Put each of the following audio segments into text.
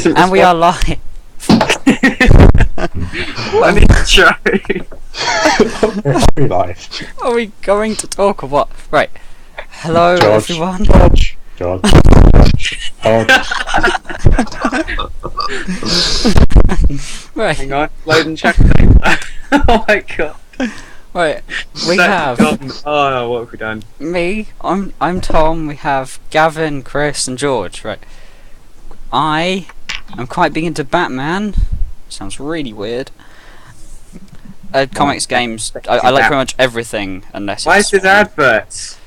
And we are live. I need to try. Very live. Are we going to talk or what? Right. Hello, George. everyone. George. Right. Hang on, loading chat. Oh my god. Right. We That's have gone. Oh, what have we done? me. I'm Tom. We have Gavin, Chris, and George. Right. I am quite big into Batman. Sounds really weird. Comics, games. I like pretty much everything unless. Why is it's this adverts?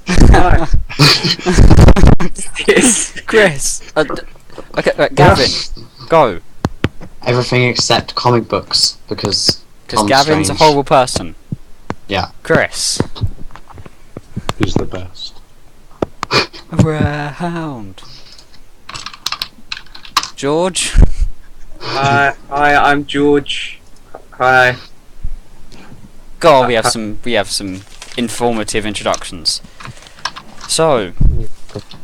Why? Yes. Chris. Okay, right, Gavin, go. Everything except comic books, because Tom's Gavin's strange. a horrible person. Yeah. Chris. Who's the best? Round. George. Hi, I'm George. Hi. God, we have some informative introductions. So,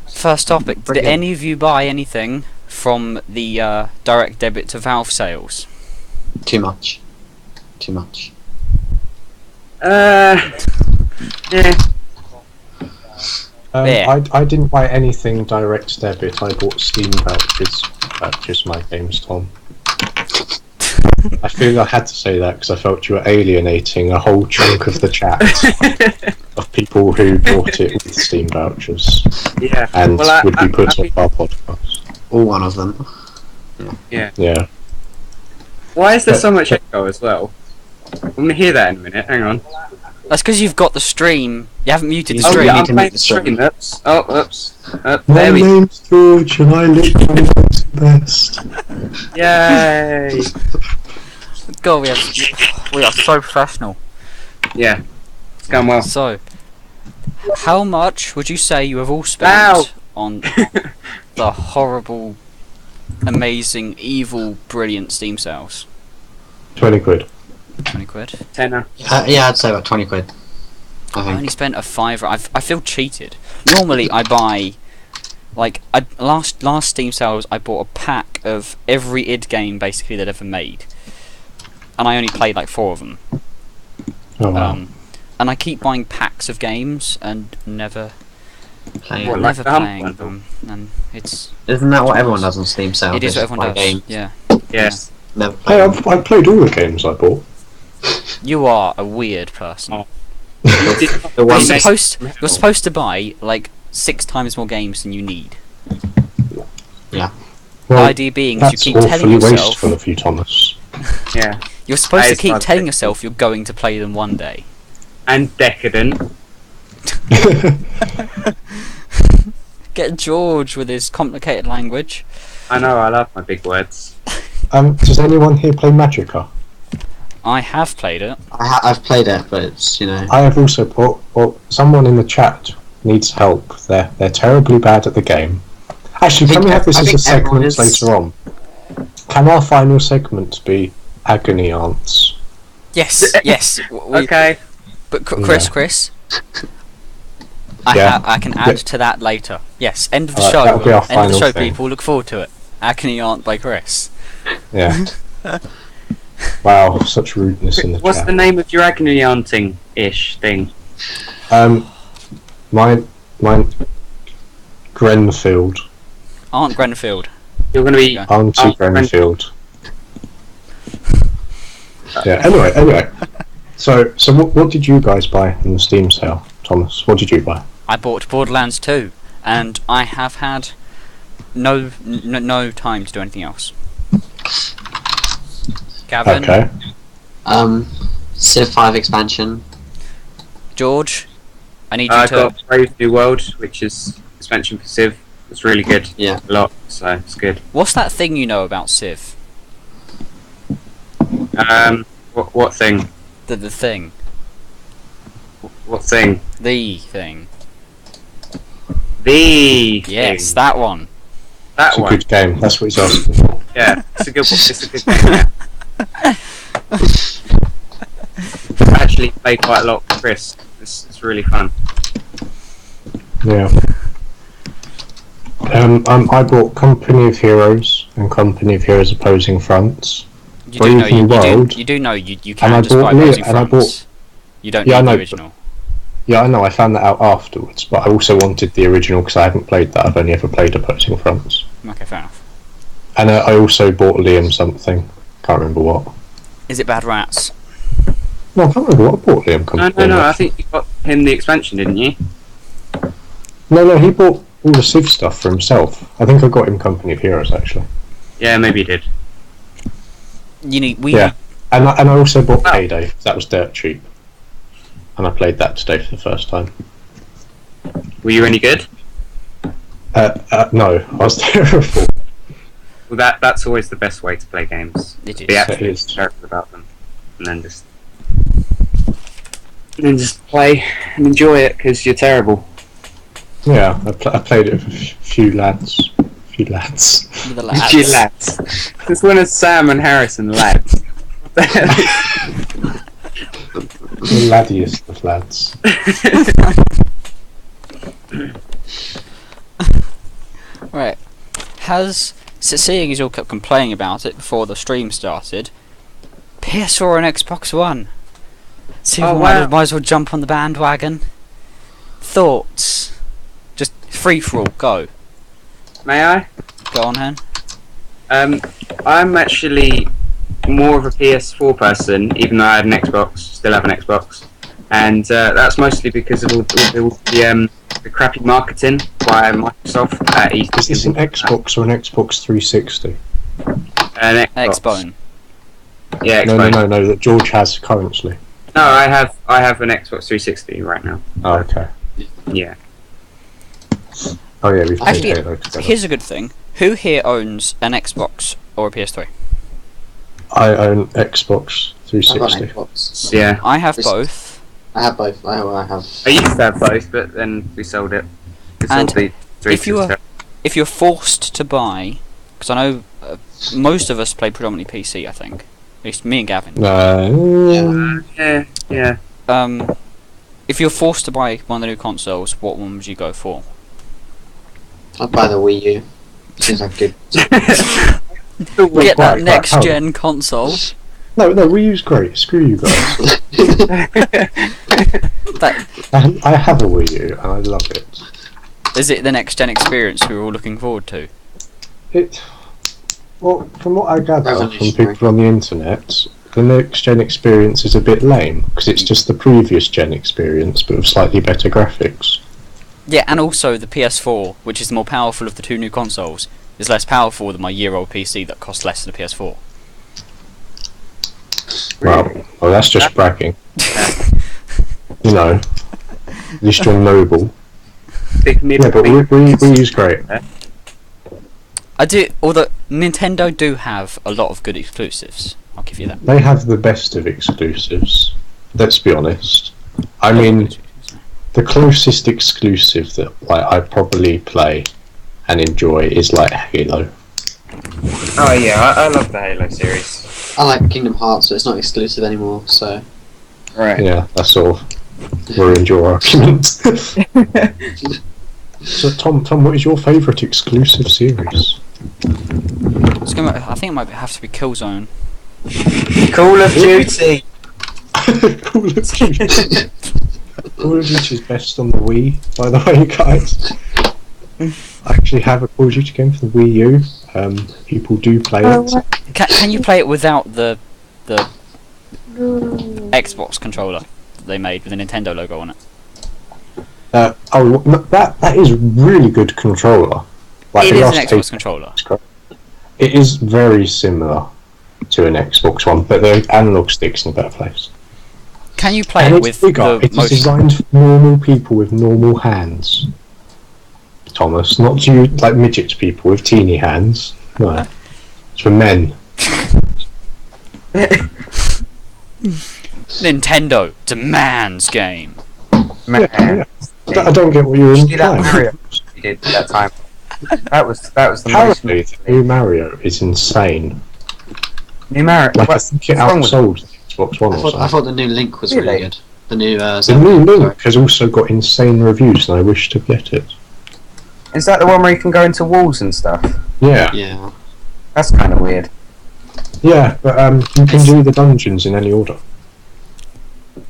first topic. Did Brilliant. any of you buy anything from the direct debit to Valve sales? Too much. Too much. Yeah. There. I didn't buy anything direct debit. I bought Steam vouchers. Purchased my games, Tom. I feel I had to say that because I felt you were alienating a whole chunk of the chat of people who bought it with Steam vouchers Yeah. and Well, would be put on our podcast. All one of them. Yeah. Why is there so much echo as well? I'm gonna hear that in a minute. Hang on. That's because you've got the stream. You haven't muted the Oh, Oh stream. yeah, need I'm to playing mute the the stream. stream. Oops. Oh, oops. My There we. name's George and I look the best. Yay. God, we are so professional. Yeah. It's going well. So, how much would you say you have all spent Ow. on the horrible, amazing, evil, brilliant Steam sales? 20 quid. 20 quid. Tenner. Yeah, I'd say about 20 quid. I I think. only spent a fiver. I feel cheated. Normally I buy, like, last Steam sales I bought a pack of every id game basically they'd ever made, and I only played like 4 of them. Oh wow. And I keep buying packs of games and never Playing. What, like never the Hump playing bundle? them. And it's Isn't that what everyone does on Steam sale? it is what Just everyone buy does. games. Yeah. Yes. Never play Hey, them. I've played all the games I bought. You are a weird person. Oh. The You're one supposed to buy like 6 times more games than you need. Yeah. The Well, idea being is you that's keep telling awfully yourself wasteful of you, Thomas. Yeah. you're supposed That to is keep fun. telling yourself you're going to play them one day. And decadent. Get George with his complicated language. I know. I love my big words. Does anyone here play Magica? I have played it. I've played it, but it's, you know. I have also bought. Well, someone in the chat needs help. They're terribly bad at the game. Actually, can we have this I as a think everyone segment is. later on? Can our final segment be agony aunts? Yes, yes. Okay. But Chris, Yeah. I can add to that later. Yes, end of the Alright, show. that'll be our End of the final show, thing. people. Look forward to it. Agony Aunt by Chris. Yeah. Wow, such rudeness in the What's chat. the name of your agony aunting-ish thing? Mine, Grenfield, Aunt Grenfield. You're gonna be. Okay. Auntie Aunt Grenfield. Yeah. Anyway. So what did you guys buy in the Steam sale, Thomas? What did you buy? I bought Borderlands 2, and I have had no time to do anything else. Gavin, Okay. Civ 5 expansion. George, I need you I to. got Brave New World, which is expansion for Civ. It's really good. Yeah. A lot. So it's good. What's that thing you know about Civ? What thing? The thing. What thing? The thing. The Yes, thing. that one. That It's a one. good game. That's what he's asking for. Yeah, it's a good one. It's a good game. Yeah. I actually played quite a lot with Chris. It's really fun. Yeah. I bought Company of Heroes and Company of Heroes Opposing Fronts. You do know Brave New World, you do know you and can I just buy bought opposing and I fronts. You don't Yeah, I need the know, original. Yeah, I know. I found that out afterwards, but I also wanted the original because I hadn't played that. I've only ever played Opposing Fronts. Okay, fair enough. And I also bought Liam something. Can't remember what. Is it Bad Rats? No, I can't remember what I bought Liam. No. I think you got him the expansion, didn't you? No, he bought all the Civ stuff for himself. I think I got him Company of Heroes actually. Yeah, maybe he did. Yeah, and I also bought Payday. That was dirt cheap, and I played that today for the first time. Were you any good? No, I was terrible. Well, that's always the best way to play games. It is. Be absolutely It is. terrible about them, and then just play and enjoy it because you're terrible. Yeah, I played it with a few lads. With the lads. You lads. This one is Sam and Harrison lads. The laddiest of lads. Right. Seeing as you all kept complaining about it before the stream started, PS4 and Xbox One. So you might as well jump on the bandwagon. Thoughts? Just free for all, go. May I? Go on, Hen. I'm actually more of a PS4 person, even though I had an Xbox, still have an Xbox, and that's mostly because of all the crappy marketing by Microsoft at E3. Is this an Xbox or an Xbox 360? An Xbox. Xbone. Yeah, No, Xbox. no, that George has currently. No, I have an Xbox 360 right now. Oh, okay. Yeah. Oh yeah, we've played Actually, Halo together. here's a good thing. Who here owns an Xbox or a PS3? I own Xbox I've got 360. an Xbox. Yeah. I have This- both. I have both. I have. I used to have both, but then we sold it. We And sold the if you 360. If you're forced to buy, because I know most of us play predominantly PC, I think. At least me and Gavin. Yeah. If you're forced to buy one of the new consoles, what one would you go for? I'd buy the Wii U. Seems like good. Get that right, next hold gen console. No, Wii U's great. Screw you guys. I have a Wii U and I love it. Is it the next gen experience we were all looking forward to? Well, from what I gather from Revolutionary. people on the internet, the next gen experience is a bit lame because it's just the previous gen experience but with slightly better graphics. Yeah, and also the PS4, which is the more powerful of the two new consoles, is less powerful than my year-old PC that costs less than a PS4. Well, that's just bragging. You know, at least you're noble. Big Yeah, but Wii U's great. I do, although Nintendo do have a lot of good exclusives. I'll give you that. They have the best of exclusives. Let's be honest. I mean, the closest exclusive that I probably play and enjoy is like Halo. Oh yeah, I love the Halo series. I like Kingdom Hearts, so it's not exclusive anymore. So Right. Yeah, that's sort of ruined your argument. So Tom, what is your favourite exclusive series? I think it might have to be Killzone. Call of Duty. Call of Duty. Call of Duty is best on the Wii, by the way, guys. I actually have a Call of Duty game for the Wii U. People do play it. Can you play it without the Xbox controller that they made with the Nintendo logo on it? That is really good controller. It the is last an Xbox controller. It is very similar to an Xbox One, but the analog stick's in a better place. Can you play And it it's with bigger. the It's motion? designed for normal people with normal hands. Thomas, not you like midget people with teeny hands. No, it's for men. Nintendo, it's a man's game. Man. Yeah. I don't get what you're You see that implying. Mario you did that time? That was the most. Apparently, the new Mario is insane. New Mario. Like, I think it what's wrong with outsold the Xbox One or I something. thought the new Link was really Really? good. The new The Zelda new game, Link has also got insane reviews, and I wish to get it. Is that the one where you can go into walls and stuff? Yeah, sorry. Yeah. That's kind of weird. yeah, but you can do the dungeons in any order.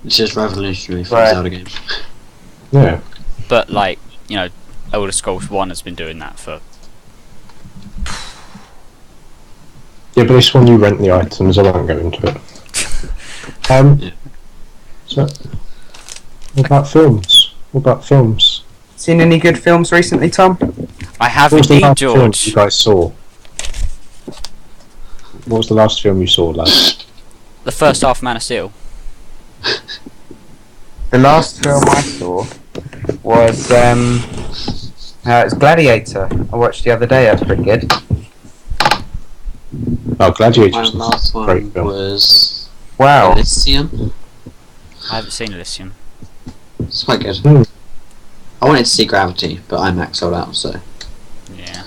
It's just revolutionary for Right. Zelda games. Yeah. But like, you know, Elder Scrolls 1 has been doing that for. Yeah, but this one you rent the items, I won't go into it. Yeah. So, what about films? What about films? Seen any good films recently, Tom? I have What was the indeed, last film George. you guys saw? What was the last film you saw, lad? The first half of Man of Steel. The last film I saw was it's Gladiator. I watched the other day. That's pretty good. Oh, My Gladiators. last Great one film. was Wow. Elysium. I haven't seen Elysium. It's quite good. Hmm. I wanted to see Gravity, but IMAX sold out, so. Yeah.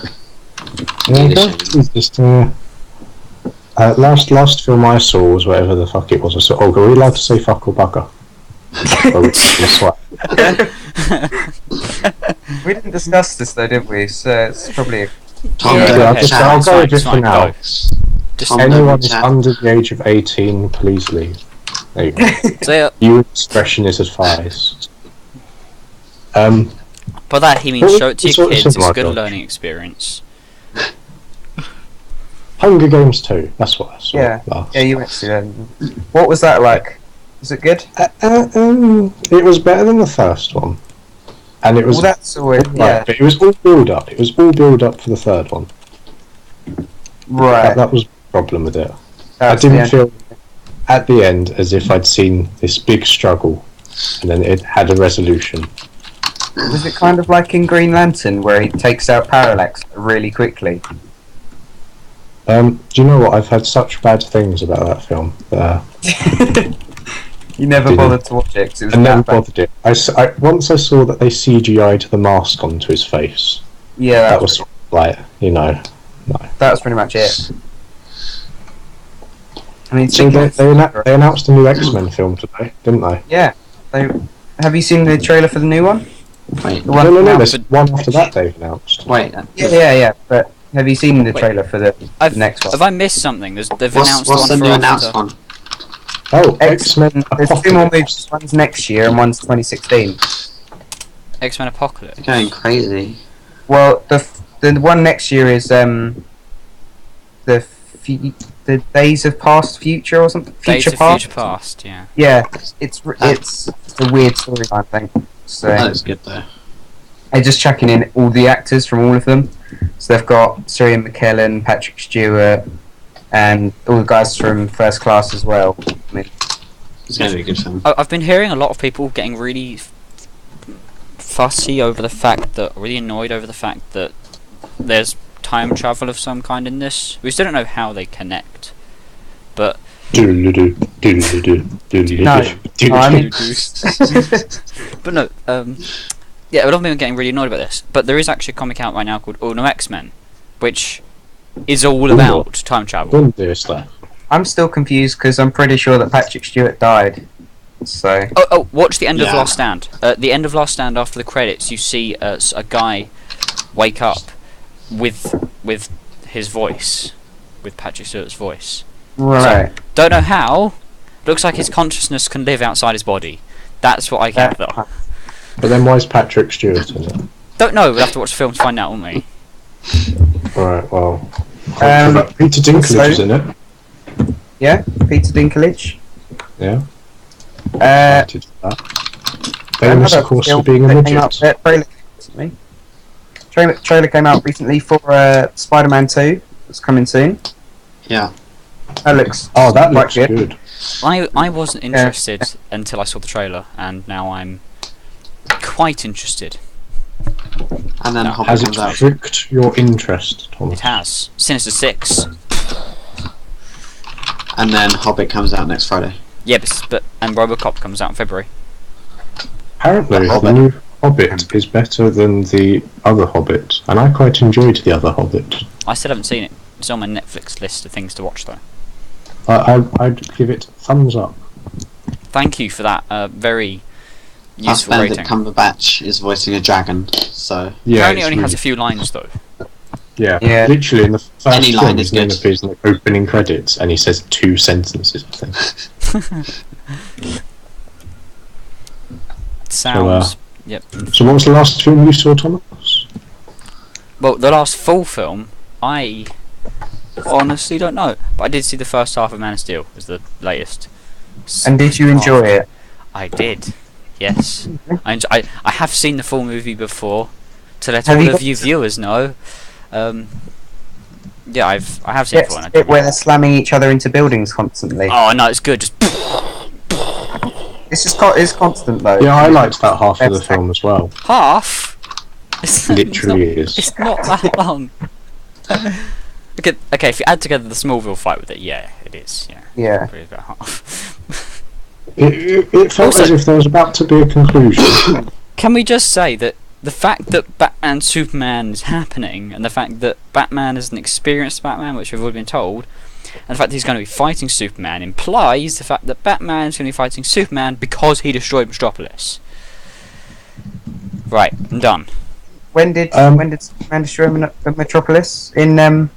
Yeah, Good it's just, last film I saw was whatever the fuck it was. I saw. Oh, are we allowed to say fuck or bugger? Or we can swear? We didn't discuss this though, did we? So it's probably a Tom, Yeah, don't I'll okay, just- chat. I'll it's go fine, with it's it for fine, now. go. Just Tom, Anyone don't is chat. under the age of 18, please leave. There you go. so, Your discretion is advised. by that he means What show it to was your the kids. It's a cinema, good George? learning experience. Hunger Games 2, that's what I saw. Yeah. last. Yeah, you went to them. What was that like? Was it good? It was better than the first one. And it was Well, that's always right, but it was all build up. It was all build up for the third one. right. That was the problem with it. I That's the didn't end. feel at the end as if I'd seen this big struggle and then it had a resolution. Was it kind of like in Green Lantern where he takes out Parallax really quickly? Do you know what? I've heard such bad things about that film. You never Didn't. bothered to watch it 'cause it was I never that bad. bothered it. Once I saw that they CGI'd the mask onto his face, Yeah, that was like, you know. that was pretty much it. I mean, So speaking of- they announced a new X-Men film today, didn't they? yeah. Have you seen the trailer for the new one? Wait, The one No, now- there's one after that they've announced. wait. Yeah. But have you seen the Wait. trailer for the next one? Have I missed something? They've What's announced the one new for announced after. one? Oh, X-Men There's two more Apocalypse. movies. One's next year and one's 2016. X-Men Apocalypse. They're going crazy. Well, the one next year is the Days of Past Future or something. Days of Past. Future Past, yeah. Yeah, it's a weird storyline thing. So That looks good though. they're just chucking in all the actors from all of them. So they've got Sir McKellen, Patrick Stewart, and all the guys from First Class as well. I mean, It's going to be a good film. I've been hearing a lot of people getting really fussy over the fact that, really annoyed over the fact that there's time travel of some kind in this. We still don't know how they connect, but Doodle-doo, doodle-doo, doodle-doo, No. doodle-doo. I mean, but no, yeah, a lot of people are getting really annoyed about this. But there is actually a comic out right now called All New X-Men, which is all about time travel. Obviously. I'm still confused because I'm pretty sure that Patrick Stewart died. So Oh, watch the end of Yeah. Last Stand. The end of Last Stand, after the credits, you see a guy wake up with his voice, with Patrick Stewart's voice. right. Don't know how. Looks like his consciousness can live outside his body. That's what I gather. But then why is Patrick Stewart in it? Don't know. We'll have to watch the film to find out, won't we? Right, well. Um, Peter Dinklage so- is in it. Yeah, Peter Dinklage. Yeah. Uh, Did that. Famous, of course, for being a midget. Trailer came out recently for Spider-Man 2. It's coming soon. Yeah. That looks Oh, that quite looks good. I wasn't interested until I saw the trailer, and now I'm quite interested. And then No. Hobbit Has it comes out. pricked your interest, Thomas? It has. Sinister 6. And then Hobbit comes out next Friday. Yeah, but and RoboCop comes out in February. Apparently, The the Hobbit. new Hobbit is better than the other Hobbit, and I quite enjoyed the other Hobbit. I still haven't seen it. It's on my Netflix list of things to watch, though. I'd give it thumbs up. Thank you for that very Plus useful Benedict rating. Cumberbatch is voicing a dragon, so Yeah, Apparently it's only has really- a few lines though. Yeah. Yeah. Literally in the first Any film, line is his name good. appears in the opening credits, and he says 2 sentences, I think. Sounds. Yep. So what was the last film you saw, Thomas? Well, the last full film, I honestly don't know, but I did see the first half of Man of Steel. Was the latest. And did you enjoy it? I did. Yes. I have seen the full movie before. To let Have all you of got you to- viewers know. Yeah, I have seen it Yes, before. bit where they're slamming each other into buildings constantly. Oh no, it's good. Just It's just it's constant though. Yeah, I liked that half of the That's- film as well. half. It's Literally not, is. It's not that long. Okay, if you add together the Smallville fight with it, yeah, it is. Yeah, Yeah. probably about half. It felt Also- as if there was about to be a conclusion. Can we just say that the fact that Batman Superman is happening, and the fact that Batman is an experienced Batman, which we've already been told, and the fact that he's going to be fighting Superman implies the fact that Batman is going to be fighting Superman because he destroyed Metropolis. Right, I'm done. When did Superman destroy Metropolis? In End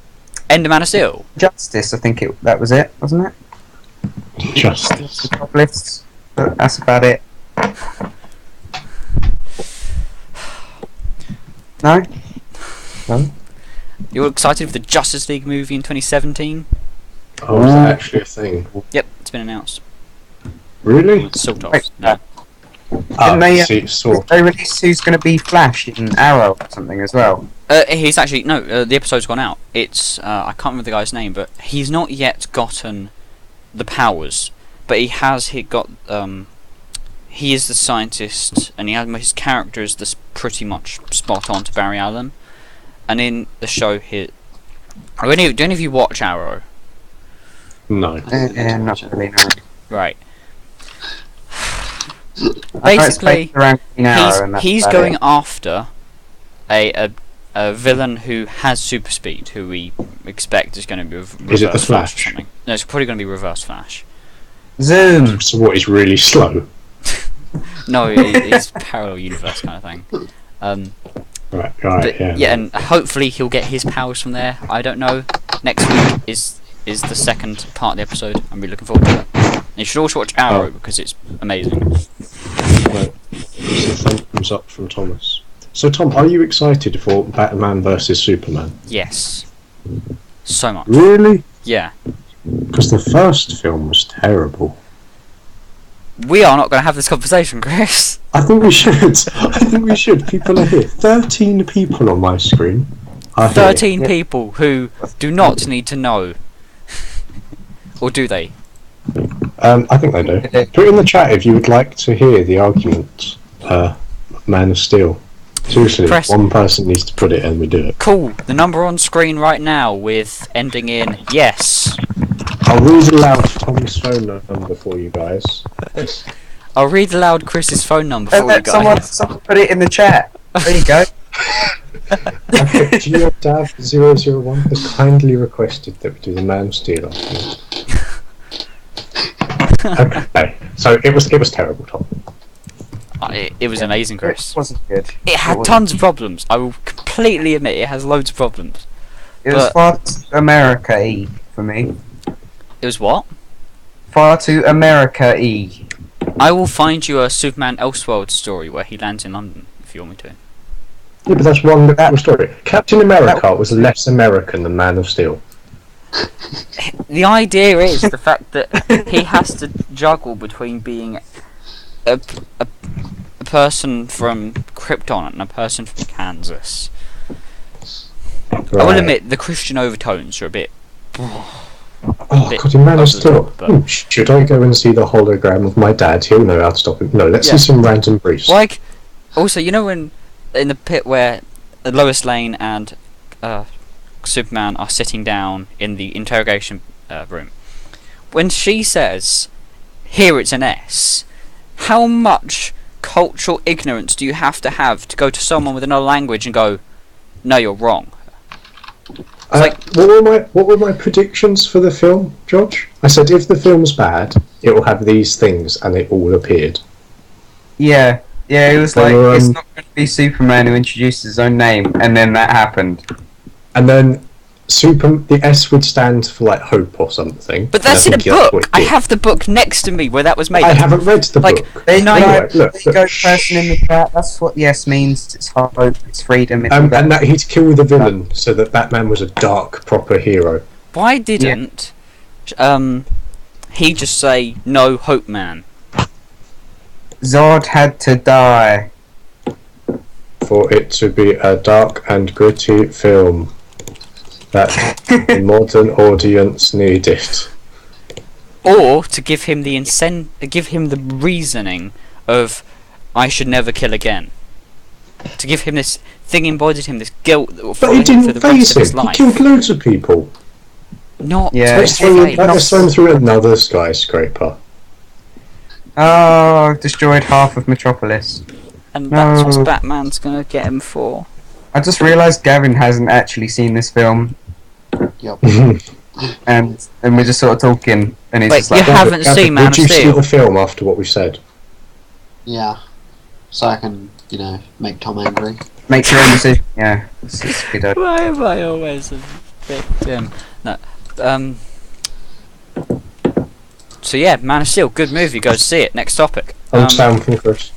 of Man of Steel. Justice, I think that was it, wasn't it? Justice. Metropolis. But that's about it. No? You were excited for the Justice League movie in 2017? Oh, was that actually a thing? Yep, it's been announced. Really? Sort of. Wait, No. Didn't they, see, sort. They released who's going to be Flash in Arrow or something as well. He's actually no. The episode's gone out. It's I can't remember the guy's name, but he's not yet gotten the powers. But he got. He is the scientist, and his character is this pretty much spot on to Barry Allen. And in the show, do any of you watch Arrow? No. Not really, no. Right. I know it's Basically, based around Green Arrow and that's he's about going it. after a villain who has super speed, who we expect is going to be reverse Is it the Flash or Flash? something. No, it's probably going to be Reverse Flash. Zoom! So what, he's really slow? No, it's parallel universe kind of thing. Right, But, yeah. and hopefully he'll get his powers from there. I don't know. Next week is the second part of the episode. I'm really looking forward to it. And you should also watch Arrow Oh. because it's amazing. Right. So thumbs up from Thomas. So Tom, are you excited for Batman versus Superman? Yes, so much. Really? Yeah, Because the first film was terrible. we are not going to have this conversation, Chris. I think we should. I think we should. People are here. 13 people on my screen are here. 13 people who do not need to know. Or do they? I think they do. Put it in the chat if you would like to hear the argument. Man of Steel. Seriously, Press- one person needs to put it and we do it. Cool. The number on screen right now with ending in yes. I'll read aloud Tom's phone number for you guys. I'll read aloud Chris's phone number for you guys. Someone put it in the chat. There you go. Okay, GeoDav001 has kindly requested that we do the Man of Steel argument. Okay, so it was terrible, Tom. It was amazing, Chris. It wasn't good. It had tons of problems. I will completely admit it has loads of problems. It was but- far too America-y for me. It was what? Far too America-y. I will find you a Superman Elseworld story where he lands in London if you want me to. Yeah, but that's one little story. Captain America was less American than Man of Steel. The idea is the fact that he has to juggle between being a person from Krypton and a person from Kansas. I will Right. admit the Christian overtones are a bit. Oh bit god, in Man over of the Steel. top, but- Should I go and see the hologram of my dad? He'll know how to stop him. No, let's Yeah. see some random priest. Like, also, you know when in the pit where Lois Lane and Superman are sitting down in the interrogation room, when she says, "Here it's an S," how much cultural ignorance do you have to go to someone with another language and go, "No, you're wrong"? What were my predictions for the film, George? I said if the film's bad, it will have these things, and they all appeared. Yeah, it was They like, were, it's not going to be Superman who introduced his own name, and then that happened. And then the S would stand for like hope or something. But that's in and a I think that's what book. it I did. have the book next to me where that was made. I haven't read the like, book. There you go, Anyway, look, person in the chat. That's what yes means. It's hope, it's freedom. It's all that. and that he'd kill the villain, so that Batman was a dark, proper hero. Why didn't he just say no, Hope Man? Zod had to die. For it to be a dark and gritty film that the modern audience needed. Or to give him the give him the reasoning of I should never kill again. To give him this thing embodied him, this guilt that will But follow he him for didn't the rest face of his him. He life. killed loads of people. Not Yeah, Let's throw him through another skyscraper. Oh, I've destroyed half of Metropolis. and that's No. what Batman's gonna get him for. I just realised Gavin hasn't actually seen this film, Yep. and we're just sort of talking, and he's Wait, just like, you haven't seen Man Would of you see Steel? the film after what we said? Yeah. So I can, make Tom angry. make your own decision. Yeah, this is good. Why am I always a victim? No. So yeah, Man of Steel, good movie. Go see it. Next topic. I'm Sam from Chris.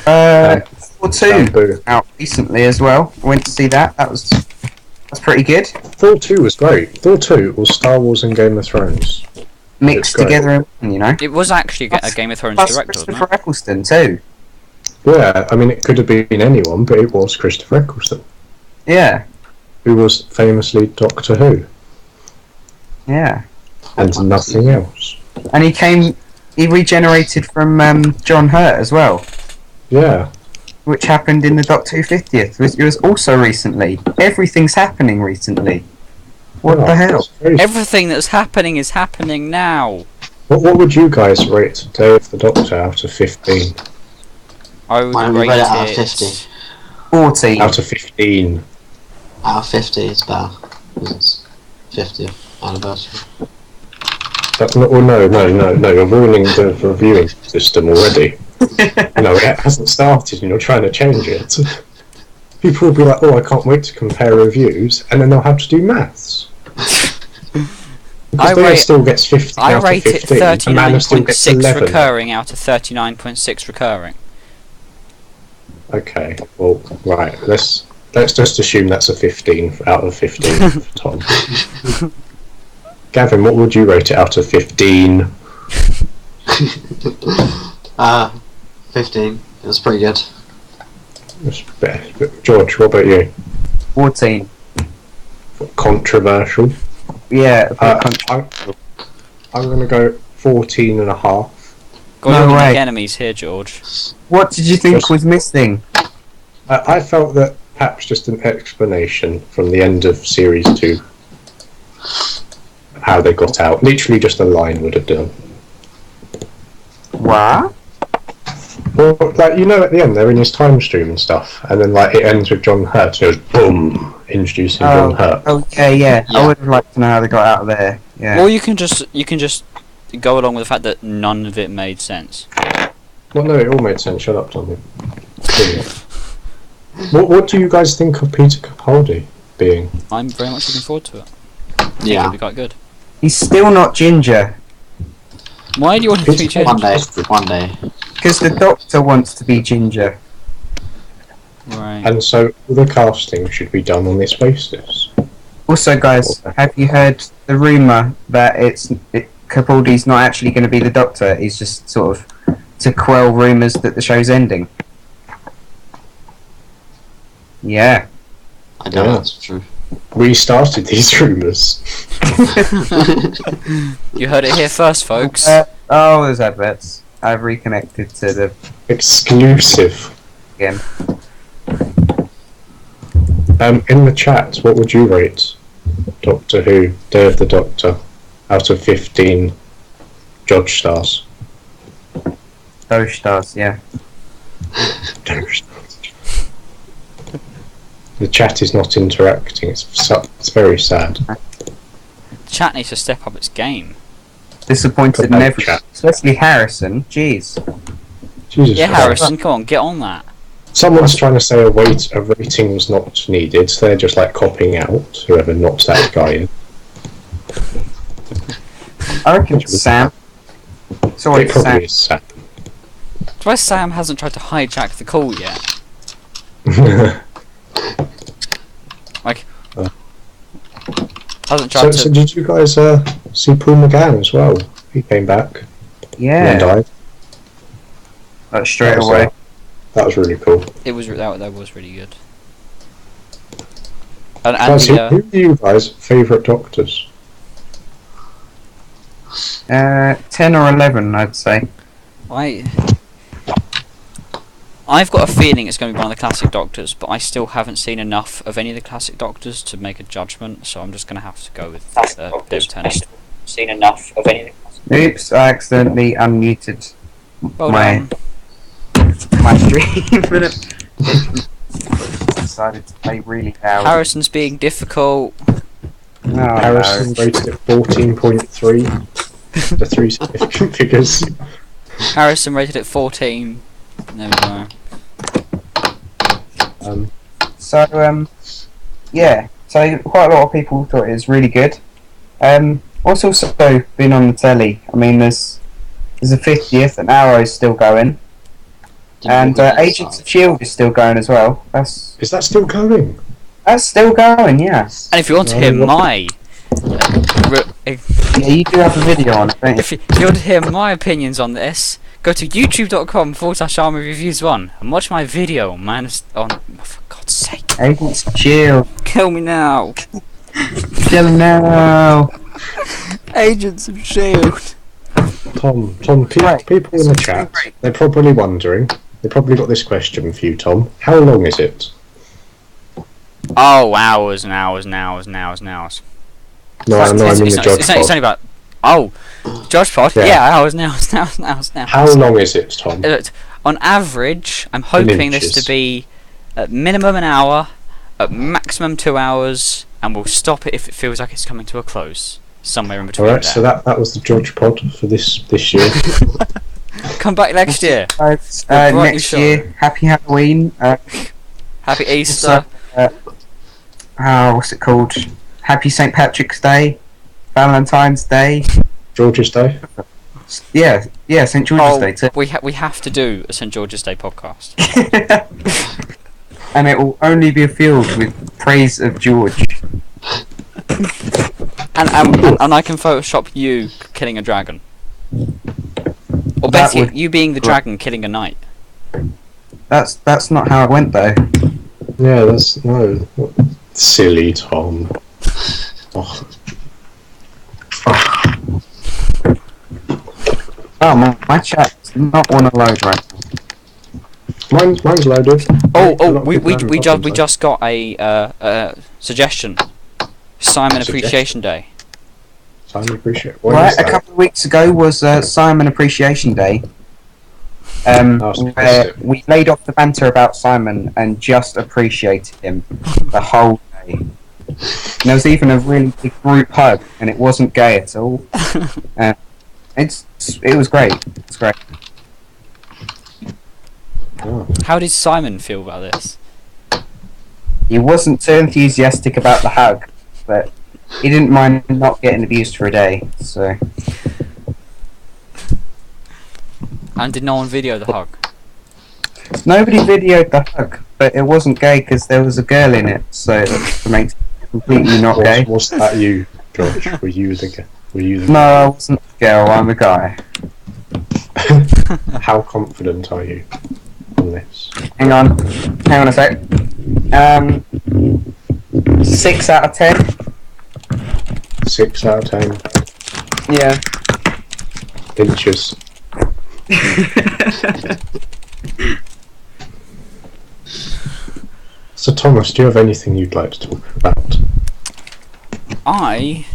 Or two Bamboo. out recently as well. I went to see that. That's pretty good. Thor 2 was great. Thor 2 was Star Wars and Game of Thrones. Mixed great. together, you know. It was actually a Plus- Game of Thrones Plus director, wasn't Christopher it? Eccleston too. Yeah, I mean, it could have been anyone, but it was Christopher Eccleston, Yeah, who was famously Doctor Who, yeah. and nothing else. And he regenerated from John Hurt as well, Yeah. which happened in the Doctor Who 50th. It was also recently. Everything's happening recently. What Yeah, the hell? that's very- Everything that's happening is happening now. What would you guys rate Day of the Doctor out of 15? I would Why don't we rate rate it out of it 50? 40. Out of 15. Out of 50 is better. Because it's 50th anniversary. No, you're ruining the reviewing system already. It hasn't started and you're trying to change it. People will be like, oh, I can't wait to compare reviews, and then they'll have to do maths. Because Day still gets 50 I out of rate it 15, and Man of Steel gets 39.6 11. recurring out of 39.6 recurring. Okay, well, right, let's just assume that's a 15 out of 15 for Tom. Gavin, what would you rate it out of 15? 15. It was pretty good. George, what about you? 14. Controversial. Yeah. I'm going to go 14 and a half. Got No to way. make enemies here, George. What did you think Just- was missing? I felt that perhaps just an explanation from the end of Series 2, how they got out. Literally just a line would have done. What? Well, at the end, they're in his time stream and stuff, and then, it ends with John Hurt, so it goes, boom, introducing John Hurt. Okay, yeah. I would have liked to know how they got out of there. Yeah. Or you can just go along with the fact that none of it made sense. Well, no, it all made sense. Shut up, Tommy. What do you guys think of Peter Capaldi being? I'm very much looking forward to it. I think it'll be quite good. He's still not ginger. Why do you want him to be Peter changed? One day. Because the Doctor wants to be ginger. Right. And so all the casting should be done on this basis. Also, guys, have you heard the rumour that Capaldi's not actually going to be the Doctor? He's just sort of to quell rumours that the show's ending. Yeah. I don't Yeah. know that's true. We started these rumours. You heard it here first, folks. There's adverts. I've reconnected to the Exclusive. again. In the chat, what would you rate Doctor Who, Day of the Doctor, out of 15 Judge stars? Those stars, yeah. Doge stars. The chat is not interacting. It's very sad. Chat needs to step up its game. Disappointed in Come on, everyone, chat. especially Harrison. Jeez. Jesus Yeah, Christ. Harrison, come on, get on that. Someone's trying to say a rating was not needed, so they're just like copying out whoever knocks that guy in. I reckon it's Sam. Sorry, It probably Sam. is sad. Why Sam hasn't tried to hijack the call yet? Like, hasn't tried So to. did you guys see Paul McGann as well? He came back and Yeah. died. Like straight That was, away. that was really cool. It was that was really good. And Guys, the, who are you guys' favourite doctors? 10 or 11, I'd say. I've got a feeling it's going to be one of the classic Doctors, but I still haven't seen enough of any of the classic Doctors to make a judgment, so I'm just going to have to go with David Tennant. Seen enough of any. Oops, I accidentally unmuted Well my done. my stream. Decided to play really loud. Harrison's being difficult. Oh, Harrison rated it 14.3. The three significant figures. Harrison rated it 14. There we go. Yeah. So quite a lot of people thought it was really good. Also been on the telly. I mean, there's a 50th, and Arrow's still going, and Agents of Shield is still going as well. Is that still going? That's still going, yeah. And if you want to hear my Yeah, you do have a video on it, don't you? if you want to hear my opinions on this, go to youtube.com/Armoury Reviews 1 and watch my video on for God's sake. Agents of Shield. Kill me now. Kill him now. Agents of Shield. Tom, Right. people in the chat, they're probably wondering, they probably got this question for you, Tom. How long is it? Oh, hours and hours and hours and hours and hours. No, I mean the it's Jojpod. only about Jojpod. Yeah. Yeah, hours and hours and hours and hours and hours. How long is it, Tom? On average, I'm hoping this inches. to be at minimum an hour, at maximum 2 hours, and we'll stop it if it feels like it's coming to a close. Somewhere in between. Alright, so that was the Jojpod for this year. Come back next year. Guys, Right, next sure. year, happy Halloween. Happy Easter. What's it called? Happy St. Patrick's Day, Valentine's Day. George's Day. Yeah, St. George's Day too. We have to do a St George's Day podcast. And it will only be filled with praise of George. and I can Photoshop you killing a dragon. Or That better, would- you being the dragon killing a knight. That's not how it went though. Yeah, that's no silly Tom. Oh, Oh, my chat's not want to load right now. mine's loaded. A lot We of people haven't got them, so- just got a suggestion. Simon Appreciation Day. Simon appreciate. What Right, is a that? couple of weeks ago was Simon Appreciation Day. Where we laid off the banter about Simon and just appreciated him the whole day. And there was even a really big group hug, and it wasn't gay at all. It was great. It's great. Oh. How did Simon feel about this? He wasn't too enthusiastic about the hug, but he didn't mind not getting abused for a day. So And did no one video the hug? nobody videoed the hug, but it wasn't gay because there was a girl in it, so that makes it completely not gay. Was that you, George? Were you the No, I wasn't a girl. I'm a guy. How confident are you on this? Hang on a sec. 6 out of 10. 6 out of 10 Yeah. inches. So Thomas, do you have anything you'd like to talk about? I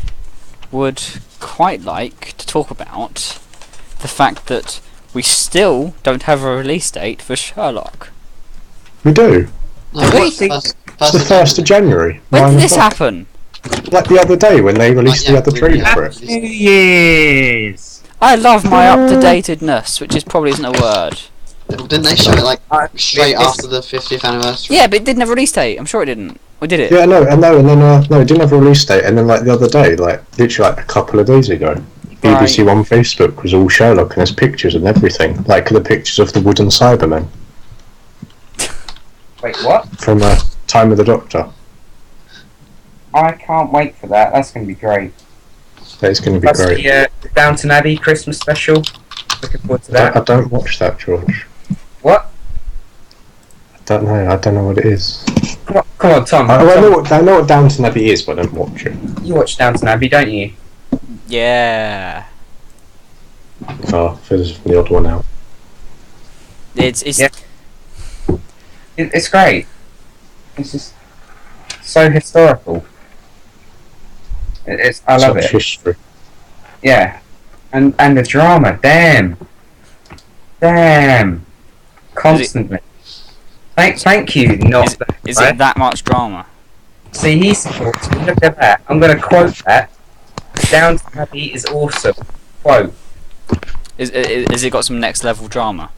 would quite like to talk about the fact that we still don't have a release date for Sherlock. We do. No, It's the 1st of January. When did 9 this o'clock. happen? Like the other day when they released yeah, the other we- trailer yeah. for it. 2 years! I love my up-to-datedness, which is probably isn't a word. Didn't they show it like straight It's- after the 50th anniversary? Yeah, but it didn't have a release date. I'm sure it didn't. Or did it? Yeah, no, and then no, it didn't have a release date. And then like the other day, like literally like a couple of days ago, BBC One Facebook was all Sherlock and there's pictures and everything, like the pictures of the wooden Cybermen Wait, what? from Time of the Doctor. I can't wait for that. That's going to be great. It's going to be That's great. the Downton Abbey Christmas special. Looking forward to I that. don't watch that, George. What? I don't know what it is. Come on, Tom. I know what Downton Abbey is, but I don't watch it. You watch Downton Abbey, don't you? Yeah. Oh, there's the odd one out. It's Yeah. It's great. It's just so historical. I love Such it. history. Yeah, and the drama. Damn. Constantly. Thank you. Not that. is right? it that much drama? See, he's look at that. I'm going to quote that. Downton Abbey is awesome. Quote. Is it got some next level drama?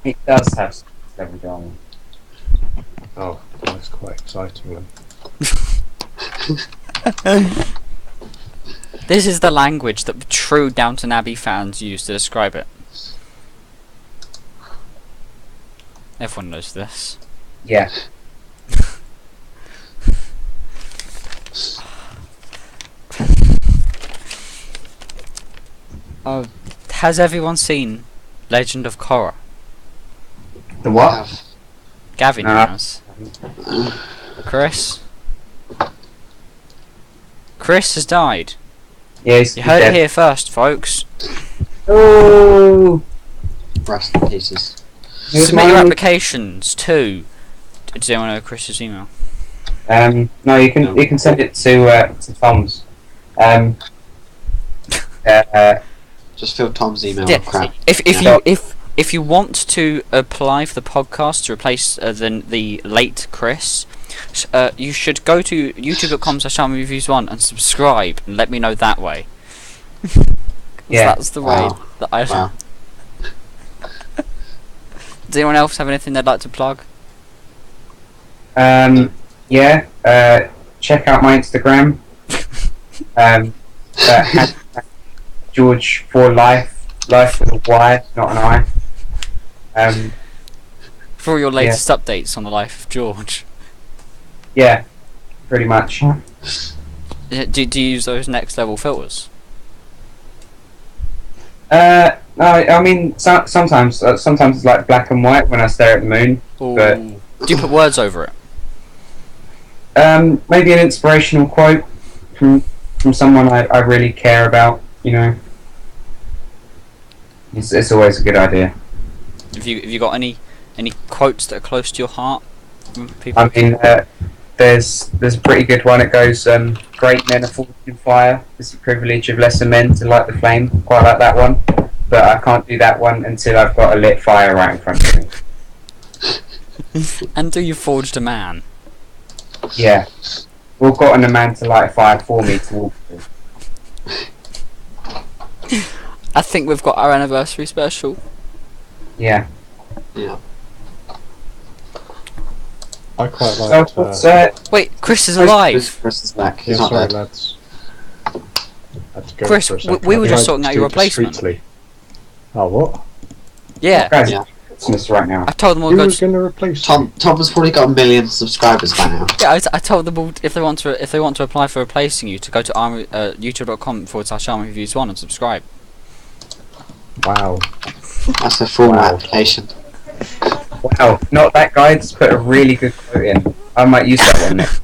It does have some level drama. Oh, that's quite exciting then. This is the language that true Downton Abbey fans use to describe it. Everyone knows this. Yeah. Oh, has everyone seen Legend of Korra? The what? Gavin Nah. has. Chris? Chris has died. Yeah, he's You heard dead. it here first, folks. Oh. Rest in pieces. Submit your applications to. Does anyone know Chris's email? No, you can send it to Tom's. Just fill Tom's email Yeah. with crap. If you want to apply for the podcast to replace the late Chris, you should go to youtube.com/armreviews1 and subscribe and let me know that way. Yeah. That's the way Wow. that I. Wow. Does anyone else have anything they'd like to plug? Yeah. Check out my Instagram. George for life. Life with a Y, not an I. For all your latest updates on the life of George. Yeah. Pretty much. Do you use those next level filters? No, I mean sometimes it's like black and white when I stare at the moon. But Do you put words over it? maybe an inspirational quote from someone I really care about. You know, it's always a good idea. Have you got any quotes that are close to your heart from people? I mean, there's a pretty good one. It goes, "Great men are forged in fire. It's the privilege of lesser men to light the flame." Quite like that one, but I can't do that one until I've got a lit fire right in front of me. And do you forged a man? Yeah, we've gotten a man to light a fire for me to walk through. I think we've got our anniversary special. Yeah. Yeah. I quite So like. what's Wait, Chris is Chris- alive. Chris is back. Yeah, He's not sorry, dead. lads. Had to go Chris, for a second. we were just I'd sorting out do your it replacement. discreetly. Oh, what? Yeah, guys? Yeah. Christmas right now. I told them all Who go. was going to replace Tom has probably got 1 million subscribers by now. Yeah, I told them all if they want to apply for replacing you to go to youtube.com/armreviews1 and subscribe. you? Wow. That's a full Wow. application. Wow, not that guy. Just put a really good quote in. I might use that one next.